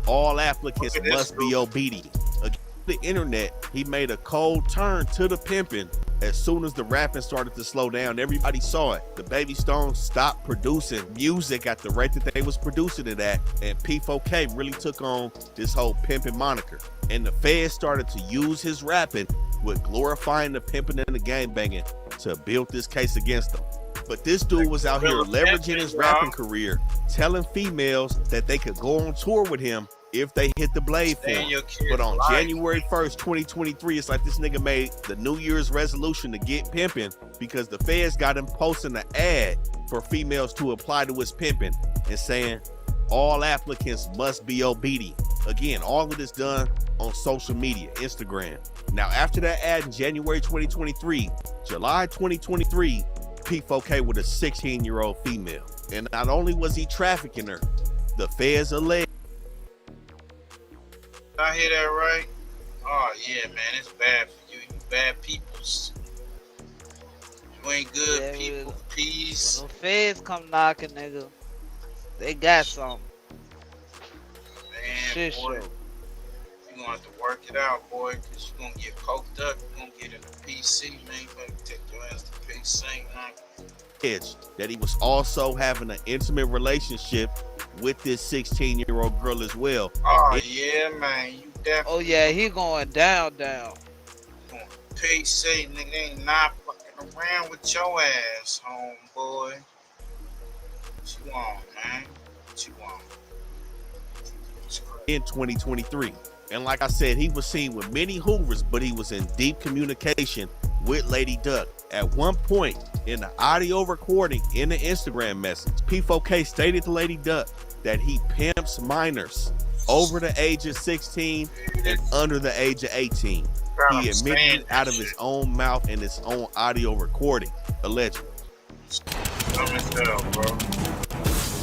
all applicants Look at this must be obedient. Against the internet, he made a cold turn to the pimping. As soon as the rapping started to slow down, everybody saw it. The Baby Stones stopped producing music at the rate that they was producing it at, and P4K really took on this whole pimping moniker. And the feds started to use his rapping with glorifying the pimping and the gangbanging to build this case against him. But this dude was out here leveraging his rapping career, telling females that they could go on tour with him if they hit the blade for him. But on January 1st, 2023, it's like this nigga made the New Year's resolution to get pimping because the feds got him posting an ad for females to apply to his pimping and saying all applicants must be obedient. Again, all of this done on social media, Instagram. Now, after that ad in January 2023, July 2023, P4K with a 16-year-old female. And not only was he trafficking her, the feds alleged. I hear that right? Oh yeah, man, it's bad for you. You bad peoples. You ain't good people. Peace. When the feds come knocking, nigga, they got something. Man, Shit boy, show. you gonna have to work it out, boy, because you gonna get poked up. You gonna get in the PC, man. You better take your ass to PC, man. That he was also having an intimate relationship with this 16-year-old girl as well. Oh yeah, man, you definitely. Oh yeah, he going down. PC, nigga, ain't not fucking around with your ass, homeboy. What you want, man? What you want? In 2023. And like I said, he was seen with many Hoovers, but he was in deep communication with Lady Duck. At one point in the audio recording in the Instagram message, P4K stated to Lady Duck that he pimps minors over the age of 16 and under the age of 18. He admitted it out of his own mouth in his own audio recording, allegedly. Come and tell, bro.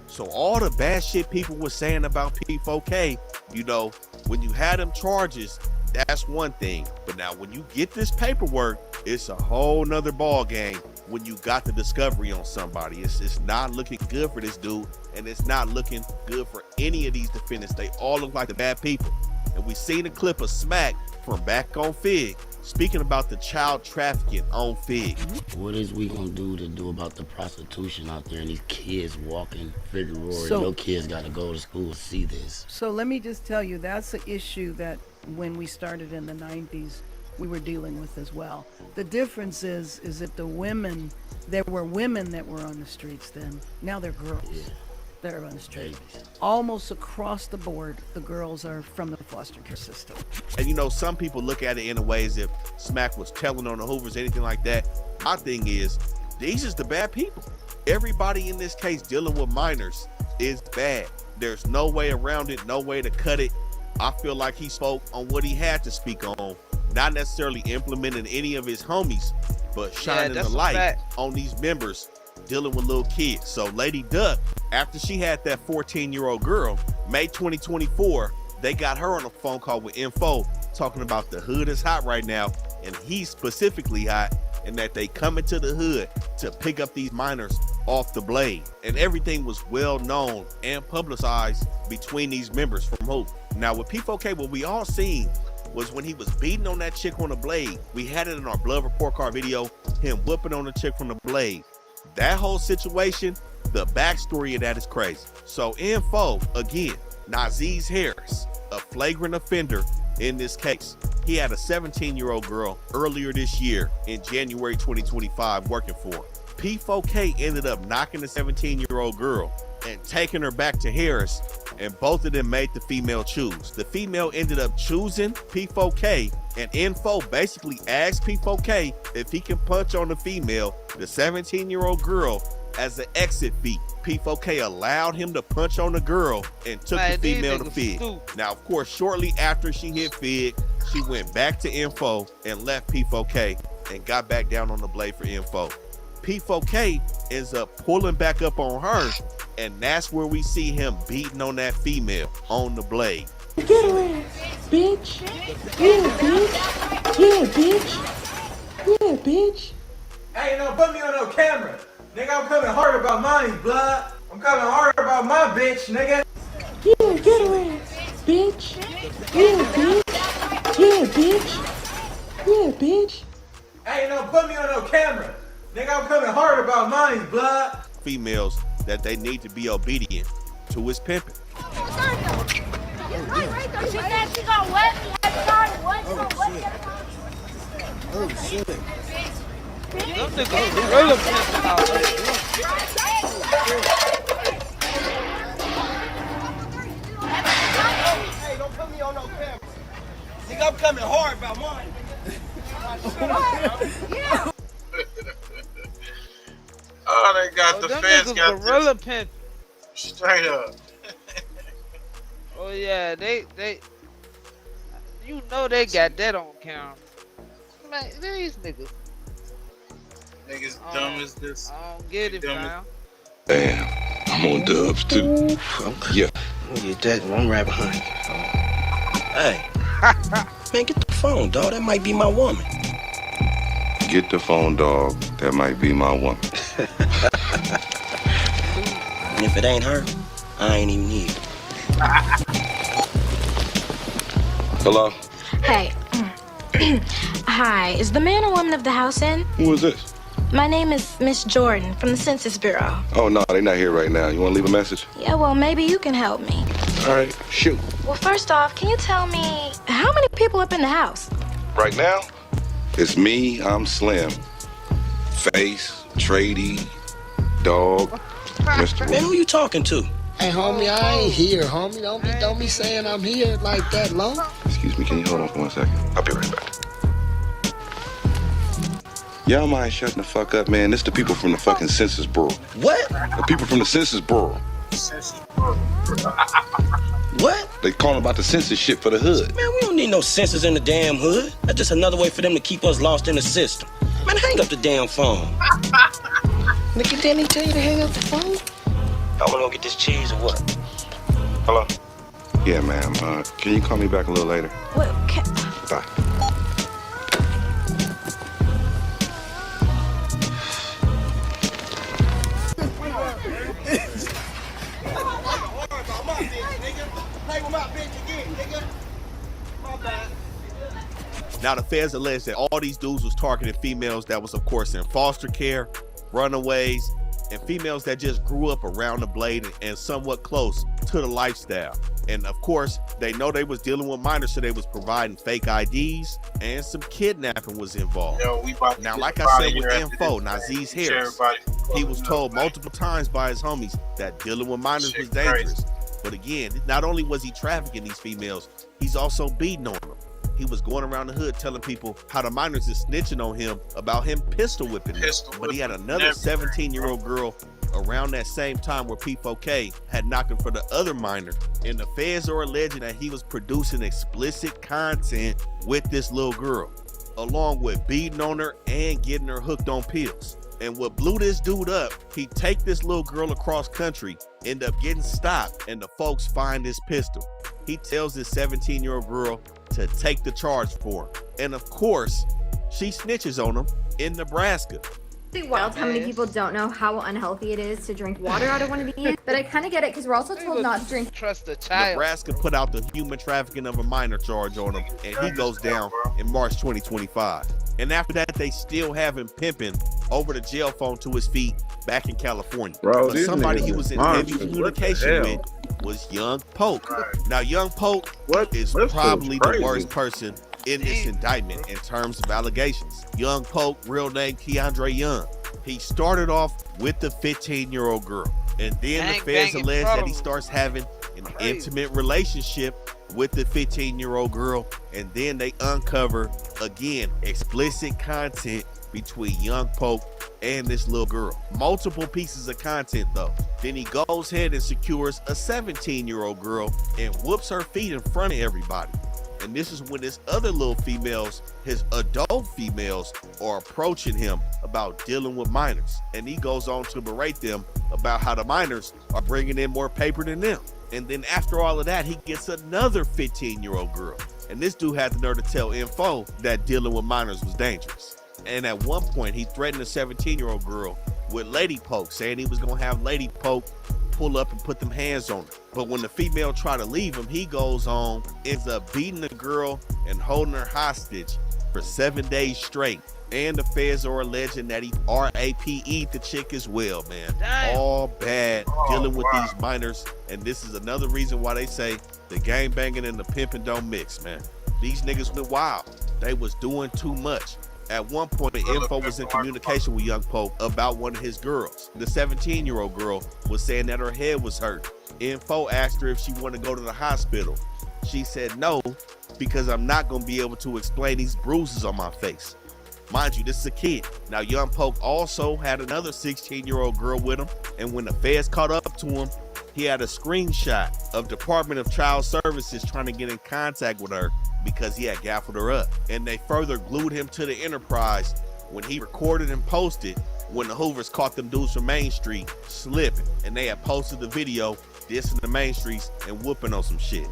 So all the bad shit people were saying about P4K, you know, when you had them charges, that's one thing. But now when you get this paperwork, it's a whole nother ball game when you got the discovery on somebody. It's not looking good for this dude, and it's not looking good for any of these defendants. They all look like the bad people. And we seen a clip of Smack from back on Fig speaking about the child trafficking on Fig. What is we gonna do about the prostitution out there and these kids walking Figueroa? So- Your kids gotta go to school to see this. So let me just tell you, that's an issue that when we started in the 90s, we were dealing with as well. The difference is that the women, there were women that were on the streets then. Now they're girls that are on the street. Almost across the board, the girls are from the foster care system. And you know, some people look at it in a way as if Smack was telling on the Hoovers, anything like that. My thing is, these is the bad people. Everybody in this case dealing with minors is bad. There's no way around it, no way to cut it. I feel like he spoke on what he had to speak on, not necessarily implementing any of his homies, but shining the light on these members dealing with little kids. So Lady Duck, after she had that 14-year-old girl, May 2024, they got her on a phone call with Info talking about the hood is hot right now, and he's specifically hot, and that they come into the hood to pick up these minors off the blade. And everything was well known and publicized between these members from Hope. Now with P4K, what we all seen was when he was beating on that chick on the blade. We had it in our blood report card video, him whooping on the chick from the blade. That whole situation, the backstory of that is crazy. So Info, again, Naziz Harris, a flagrant offender in this case. He had a 17-year-old girl earlier this year in January 2025 working for him. P4K ended up knocking the 17-year-old girl and taking her back to Harris, and both of them made the female choose. The female ended up choosing P4K, and Info basically asked P4K if he can punch on the female, the 17-year-old girl, as an exit fee. P4K allowed him to punch on the girl and took the female to Fig. Now, of course, shortly after she hit Fig, she went back to Info and left P4K and got back down on the blade for Info. P4K ends up pulling back up on her And that's where we see him beating on that female on the blade. Get her ass, bitch. Yeah, bitch. Yeah, bitch. Yeah, bitch. Hey, no, put me on no camera. Nigga, I'm coming hard about mine, blood. I'm coming hard about my bitch, nigga. Yeah, get her ass, bitch. Yeah, bitch. Yeah, bitch. Yeah, bitch. Hey, no, put me on no camera. Nigga, I'm coming hard about mine, blood. Females that they need to be obedient to his pimping. Oh shit. Them niggas gorilla pimping out there. Hey, don't put me on no camera. Nigga, I'm coming hard about mine. Oh, they got the them fans niggas got gorilla this. pimping. Straight up. Oh yeah, they you know they got that on camera. Man, these niggas. Niggas dumb as this. I don't get it, man. Damn, I'm on dubs too. Yeah. You that one rap behind. Hey, man, get the phone, dog. That might be my woman. Get the phone, dog. That might be my woman. And if it ain't her, I ain't even need it. Hello? Hey. Hi, is the man or woman of the house in? Who is this? My name is Miss Jordan from the Census Bureau. Oh, no, they're not here right now. You want to leave a message? Yeah, well, maybe you can help me. All right, shoot. Well, first off, can you tell me how many people up in the house? Right now, it's me, I'm Slim. Face, Trady, Dog, Mr. Man, who you talking to? Hey, homie, I ain't here, homie. Don't be saying I'm here like that long. Excuse me, can you hold on for 1 second? I'll be right back. Y'all mind shutting the fuck up, man? This the people from the fucking Census Bureau. What? The people from the Census Bureau. What? They calling about the census shit for the hood. Man, we don't need no census in the damn hood. That's just another way for them to keep us lost in the system. Man, hang up the damn phone. Nicky, didn't he tell you to hang up the phone? I wanna go get this cheese or what? Hello? Yeah, ma'am. Can you call me back a little later? Well, Bye. Now, the feds allege that all these dudes was targeting females that was, of course, in foster care, runaways, and females that just grew up around the blade and somewhat close to the lifestyle. And of course, they know they was dealing with minors, so they was providing fake IDs, and some kidnapping was involved. Yo, now, like I said with info, Nazeez Harris, he was told multiple times by his homies that dealing with minors was dangerous. But again, not only was he trafficking these females, he's also beating on them. He was going around the hood telling people how the minors is snitching on him about him pistol whipping them. But he had another 17-year-old girl around that same time where P4.KELLY had knocked him for the other minor. And the feds are alleging that he was producing explicit content with this little girl, along with beating on her and getting her hooked on pills. And what blew this dude up, he take this little girl across country, end up getting stopped, and the folks find this pistol. He tells this 17-year-old girl to take the charge for him. And of course, she snitches on him in Nebraska. It's wild how many people don't know how unhealthy it is to drink water out of one of these, but I kind of get it because we're also told not to drink. Trust the child. Nebraska put out the human trafficking of a minor charge on him, and he goes down in March 2025. And after that, they still have him pimping over the jail phone to his feet back in California. Bro, but somebody he was in heavy communication with was Young Poke. Now, Young Poke is probably the worst person in this indictment in terms of allegations. Young Poke, real name Keandre Young. He started off with the 15-year-old girl, and then the feds allege that he starts having an intimate relationship with the 15-year-old girl, and then they uncover, again, explicit content between Young Poke and this little girl. Multiple pieces of content, though. Then he goes ahead and secures a 17-year-old girl and whoops her feet in front of everybody. And this is when his other little females, his adult females, are approaching him about dealing with minors. And he goes on to berate them about how the minors are bringing in more paper than them. And then after all of that, he gets another 15-year-old girl. And this dude had the nerve to tell Info that dealing with minors was dangerous. And at one point, he threatened a 17-year-old girl with lady poke, saying he was going to have lady poke pull up and put them hands on her. But when the female tried to leave him, he goes on, ends up beating the girl and holding her hostage for 7 days straight. And the feds are alleging that he RAPE'd the chick as well, man. Damn. All bad, dealing with these minors. And this is another reason why they say the gang banging and the pimping don't mix, man. These niggas went wild. They was doing too much. At one point, the Info was in communication with Young Pope about one of his girls. The 17-year-old girl was saying that her head was hurt. Info asked her if she wanted to go to the hospital. She said no, because I'm not going to be able to explain these bruises on my face. Mind you, this is a kid. Now, Young Pope also had another 16-year-old girl with him, and when the feds caught up to him, he had a screenshot of Department of Child Services trying to get in contact with her because he had gaffled her up. And they further glued him to the Enterprise when he recorded and posted when the Hoovers caught them dudes from Main Street slipping. And they had posted the video dissing the Main Streets and whooping on some shit.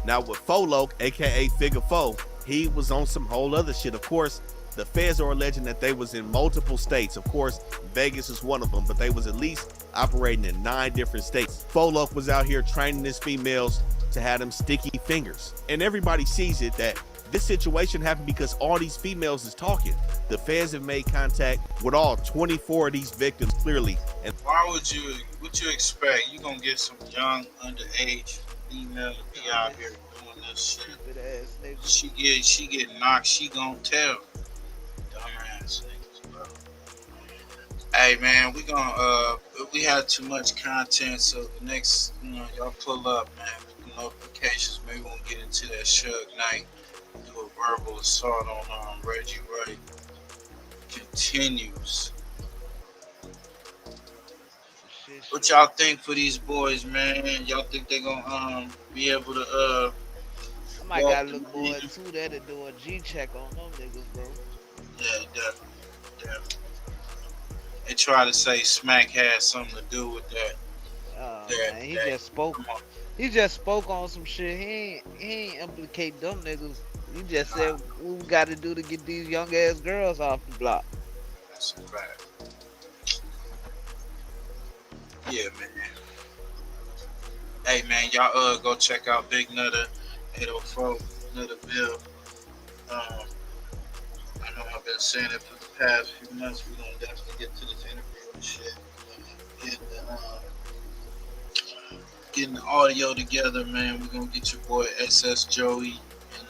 Now with FOLKZ, aka Figure 4, he was on some whole other shit. Of course, the feds are alleging that they was in multiple states. Of course, Vegas is one of them, but they was at least operating in 9 different states. FOLKZ was out here training his females to have them sticky fingers. And everybody sees it that this situation happened because all these females is talking. The feds have made contact with all 24 of these victims clearly. And why would you expect you gonna get some young underage female to be out here doing this shit? She get knocked, she gonna tell. Dumbass niggas, bro. Hey man, we had too much content, so the next, y'all pull up, man. Notifications, maybe we'll get into that Suge Knight, do a verbal assault on Reggie Wright. Continues. What y'all think for these boys, man? Y'all think they gonna be able to I might got a little boy too there to do a G-check on them niggas, bro. Yeah, definitely. They try to say Smack had something to do with that. Man, he just spoke. He just spoke on some shit. He ain't implicate them niggas. He just said what we got to do to get these young ass girls off the block. That's a fact. Yeah, man. Hey, man, y'all go check out Big Nutter 804 Nutterville. I know I've been saying it for the past few months. We're gonna definitely get to this interview and shit. Getting the audio together, man. We're gonna get your boy SS Joey and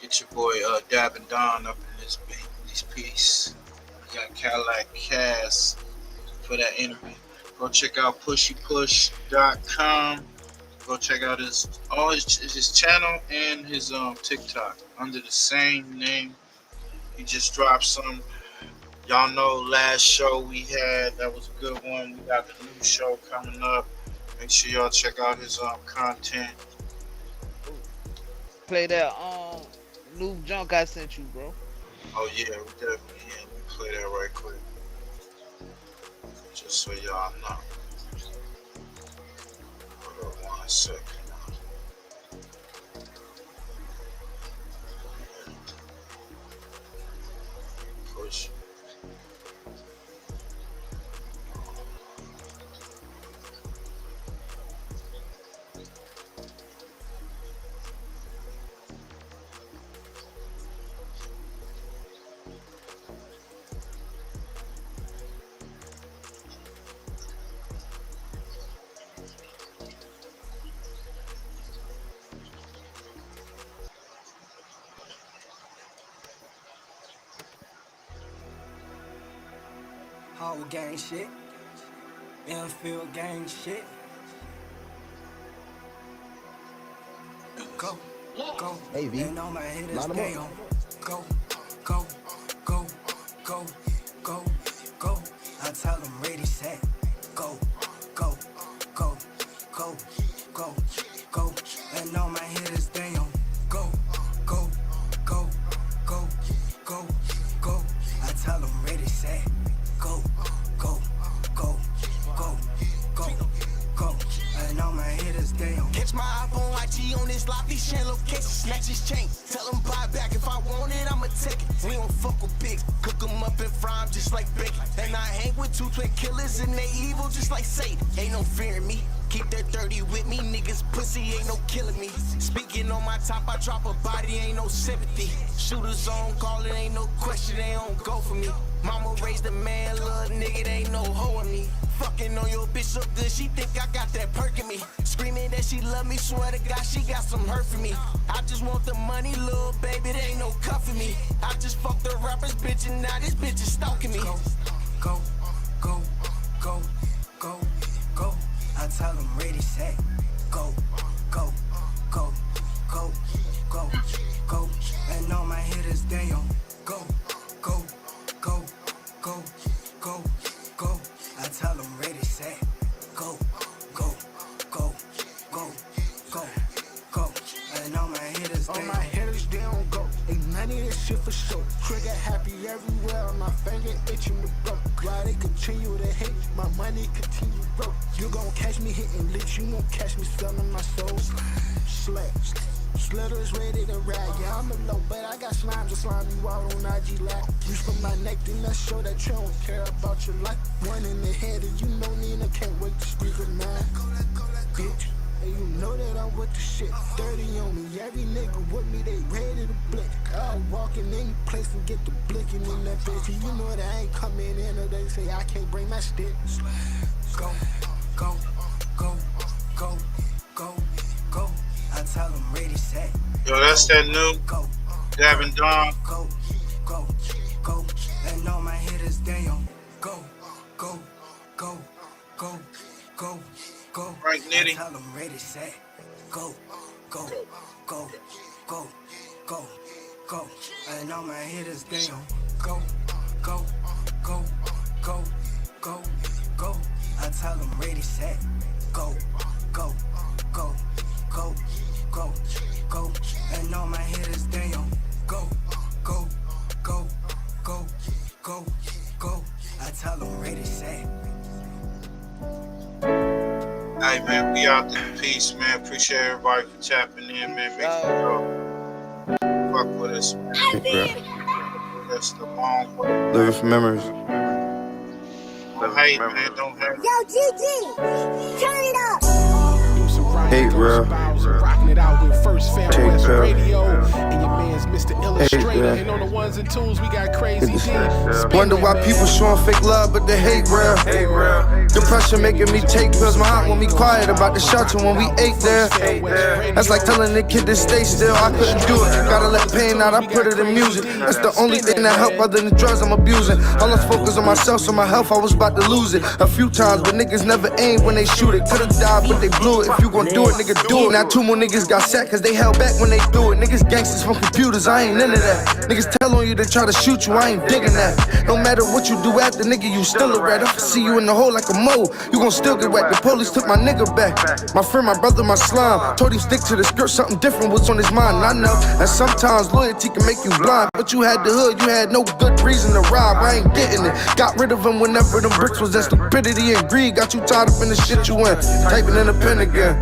get your boy Dab and Don up in this piece. We got Cadillac Cass for that interview. Go check out pushypush.com. Go check out his channel and his TikTok under the same name. He just dropped some. Y'all know last show we had, that was a good one. We got the new show coming up. Make sure y'all check out his content. Play that new junk I sent you, bro. Oh yeah, we definitely let me play that right quick. Just so y'all know. Hold on 1 second. Push. Whole gang shit. Infield gang shit. Go, go. AV. And on my head is Line 'em stay up. on. Go, go, go, go, go, go. I tell them ready, set, go, go, go, go, go, go. And on my head is stay on. Search my iPhone, IG on this lobby, share location, snatch his chain. Tell him buy back, if I want it, I'ma take it. We don't fuck with pigs, cook them up and fry them just like bacon. And I hang with 2 twin killers and they evil just like Satan. Ain't no fear in me, keep that 30 with me. Niggas pussy, ain't no killing me. Speaking on my top, I drop a body, ain't no sympathy. Shooters on call, it ain't no question, they don't go for me. Mama raised a man, little nigga, they ain't no hoe in me. Fucking on your bitch so good, she think I got that perk in me. Screaming that she love me, swear to God, she got some hurt for me. I just want the money, little baby, there ain't no cuffing me. I just fucked the rapper's bitch and now this bitch is stalking me. Go, go, go, go, go. I tell them ready, set, go, go, go, go, go, go. And all my hitters, they on go, go, go, go, go, go. I tell them ready, set, go, go, go, go, go, go. And all my hitters, they don't go. Ain't none of this shit for sure. Trigger happy everywhere, my finger itching the broke. Why they continue to hate, my money continue broke. You gon' catch me hitting licks, you won't catch me selling my soul. Slaps. Slitter's ready to ride, yeah, I'm alone, but I got slime to slime you out on IG Live. Use for my neck, then let's show that you don't care about your life. One in the head, and you know Nina can't wait to speak of mine. Bitch, and you know that I'm with the shit. 30 on me, every nigga with me, they ready to blick. I'll walk in any place and get the blicking in that bitch. And you know that I ain't coming in, or they say I can't bring my sticks. Go, go, go, go, go, go. I tell them ready, set. Yo, that's that new Davin Dawn. Go, go, go. And all my hitters, they on go, go, go, go, go, go. Right, Nitty. I tell them ready, set. Go, go, go, go, go, go. And all my hitters, they on go, go, go, go, go, go. I tell them ready, set. Go, go, go, go, go, go, and all my hitters, they on go, go, go, go, go, go. I tell them ready, set. Hey man, we out there. Peace, man. Appreciate everybody for tapping in, man. Make sure y'all fuck with us, man. That's the long way. Living for memories. Don't hate, man. Don't hate. Yo, GG, turn it up. Hate real. Rocking it out with First Family Take West real. Radio. And your man's Mr. Illustrator. real. And on the ones and twos, we got Crazy D. Wonder why people showing fake love, but they hate real. Depression making me take pills. My heart won't be quiet about the shelter when we ate there. That's like telling the kid to stay still. I couldn't do it. Gotta let pain out. I put it in music. That's the only thing that help other than drugs I'm abusing. All I focus on myself, so my health I was about to lose it a few times, but niggas never aim when they shoot it. Could've died, but they blew it. If you gon' do it, nigga, do it. Now 2 more niggas got set cause they held back when they do it. Niggas gangsters from computers, I ain't into that. Niggas tell on you they try to shoot you, I ain't digging that. No matter what you do after, nigga, you still a rat. I can see you in the hole like a mole, you gon' still get wet. The police took my nigga back. My friend, my brother, my slime. Told him stick to the skirt, something different was on his mind. And I know that sometimes loyalty can make you blind, but you had the hood, you had no good reason to rob. I ain't getting it. Got rid of them whenever them bricks was in. Stupidity and greed got you tied up in the shit you in. Typing in a pen again.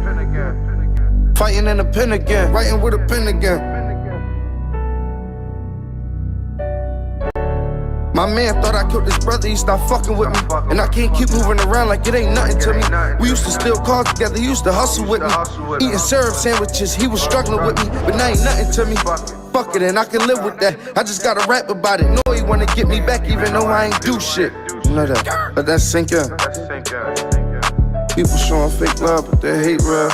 Fighting in a pen again. Writing with a pen again. My man thought I killed his brother, he stopped fucking with me. And I can't keep moving around like it ain't nothing to me. We used to steal cars together, he used to hustle with me. Eating syrup sandwiches, he was struggling with me. But now ain't nothing to me. Fuck it, and I can live with that. I just gotta rap about it. Know he wanna get me back even though I ain't do shit. You know that, but that's sink in. People showing fake love, but they hate real.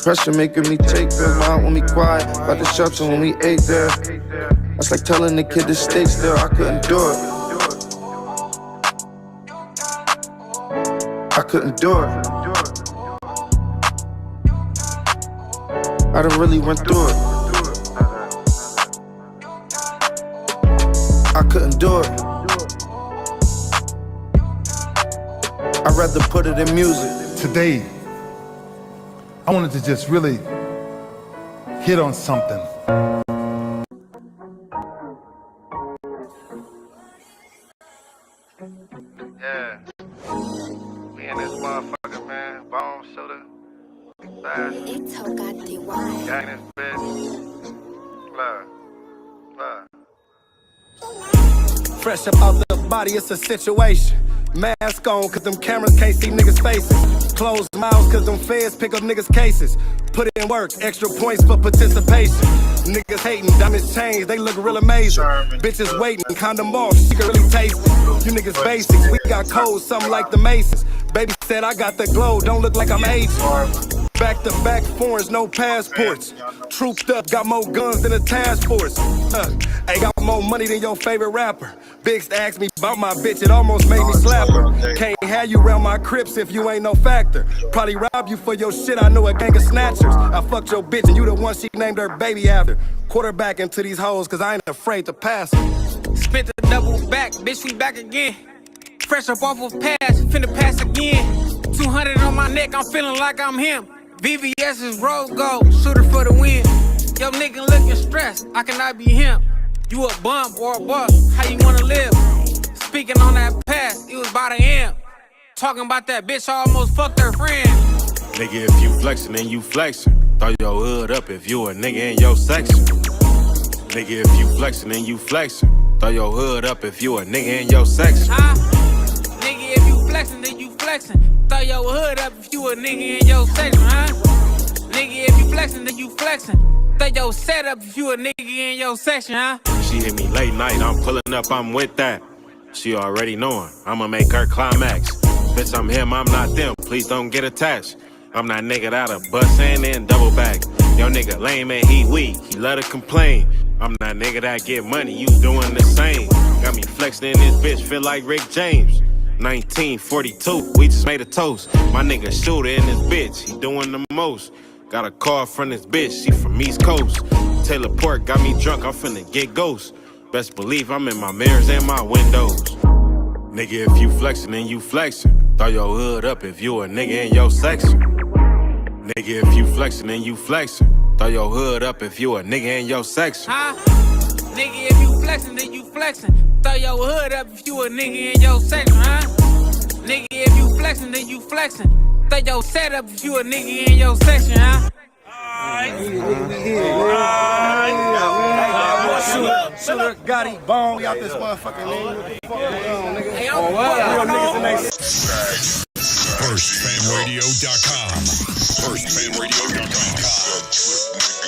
Pressure making me take pills, my heart won't be quiet. About the shelter when we ate there. That's like telling the kid to stay still, I couldn't do it. I couldn't do it. I done really went through it. I couldn't do it. I'd rather put it in music. Today, I wanted to just really hit on something. Yeah, we in this motherfucker, man. Bomb soda. It's Tugg'S. Gang this bitch. Love. Fresh up out the body, it's a situation. Mask on, cause them cameras can't see niggas' faces. Closed mouths, cause them feds pick up niggas' cases. Put in work, extra points for participation. Niggas hating, diamonds change, they look real amazing. Bitches waiting, condom off, she can really taste it. You niggas basics, we got codes, something like the Masons. Baby said I got the glow, don't look like I'm aging. Back to back foreigns, no passports. Trooped up, got more guns than a task force. I got more money than your favorite rapper. Biggs asked me about my bitch, it almost made me slap her. Can't have you around my crips if you ain't no factor. Probably rob you for your shit, I know a gang of snatchers. I fucked your bitch and you the one she named her baby after. Quarterback into these hoes, cause I ain't afraid to pass her. Spit the double back, bitch, we back again. Fresh up off of pass, finna pass again. 200 on my neck, I'm feeling like I'm him. VVS is road gold, shooter for the win. Yo nigga looking stressed, I cannot be him. You a bum or a bust, how you wanna live? Speaking on that past, it was about an M. Talking about that bitch, I almost fucked her friend. Nigga, if you flexin', then you flexin'. Throw your hood up if you a nigga in your section. Nigga, if you flexin', then you flexin'. Throw your hood up if you a nigga in your section. Nigga, if you flexin', then you flexin'. Throw your hood up if you a nigga in your section, Nigga, if you flexin', then you flexin'. Throw your set up if you a nigga in your section, She hit me late night, I'm pulling up, I'm with that. She already knowin', I'ma make her climax. Bitch, I'm him, I'm not them, please don't get attached. I'm that nigga that'll bust and then double back. Yo nigga lame and he weak, he love to complain. I'm that nigga that get money, you doing the same. Got me flexing in this bitch, feel like Rick James. 1942, we just made a toast. My nigga shooter in this bitch, he doing the most. Got a call from this bitch, she from East Coast. Taylor Port got me drunk, I'm finna get ghost. Best believe I'm in my mirrors and my windows. Nigga, if you flexin', then you flexin'. Throw your hood up if you a nigga in your section. Nigga, if you flexin', then you flexin'. Throw your hood up if you a nigga in your section. Nigga, if you flexin', then you flexin'. Throw your hood up if you a nigga in your section, Nigga, if you flexin', then you flexin'. Throw your set up if you a nigga in your section, Shooter, Gotti, Bone, we out this motherfucking nigga. FirstFamRadio.com. FirstFamRadio.com.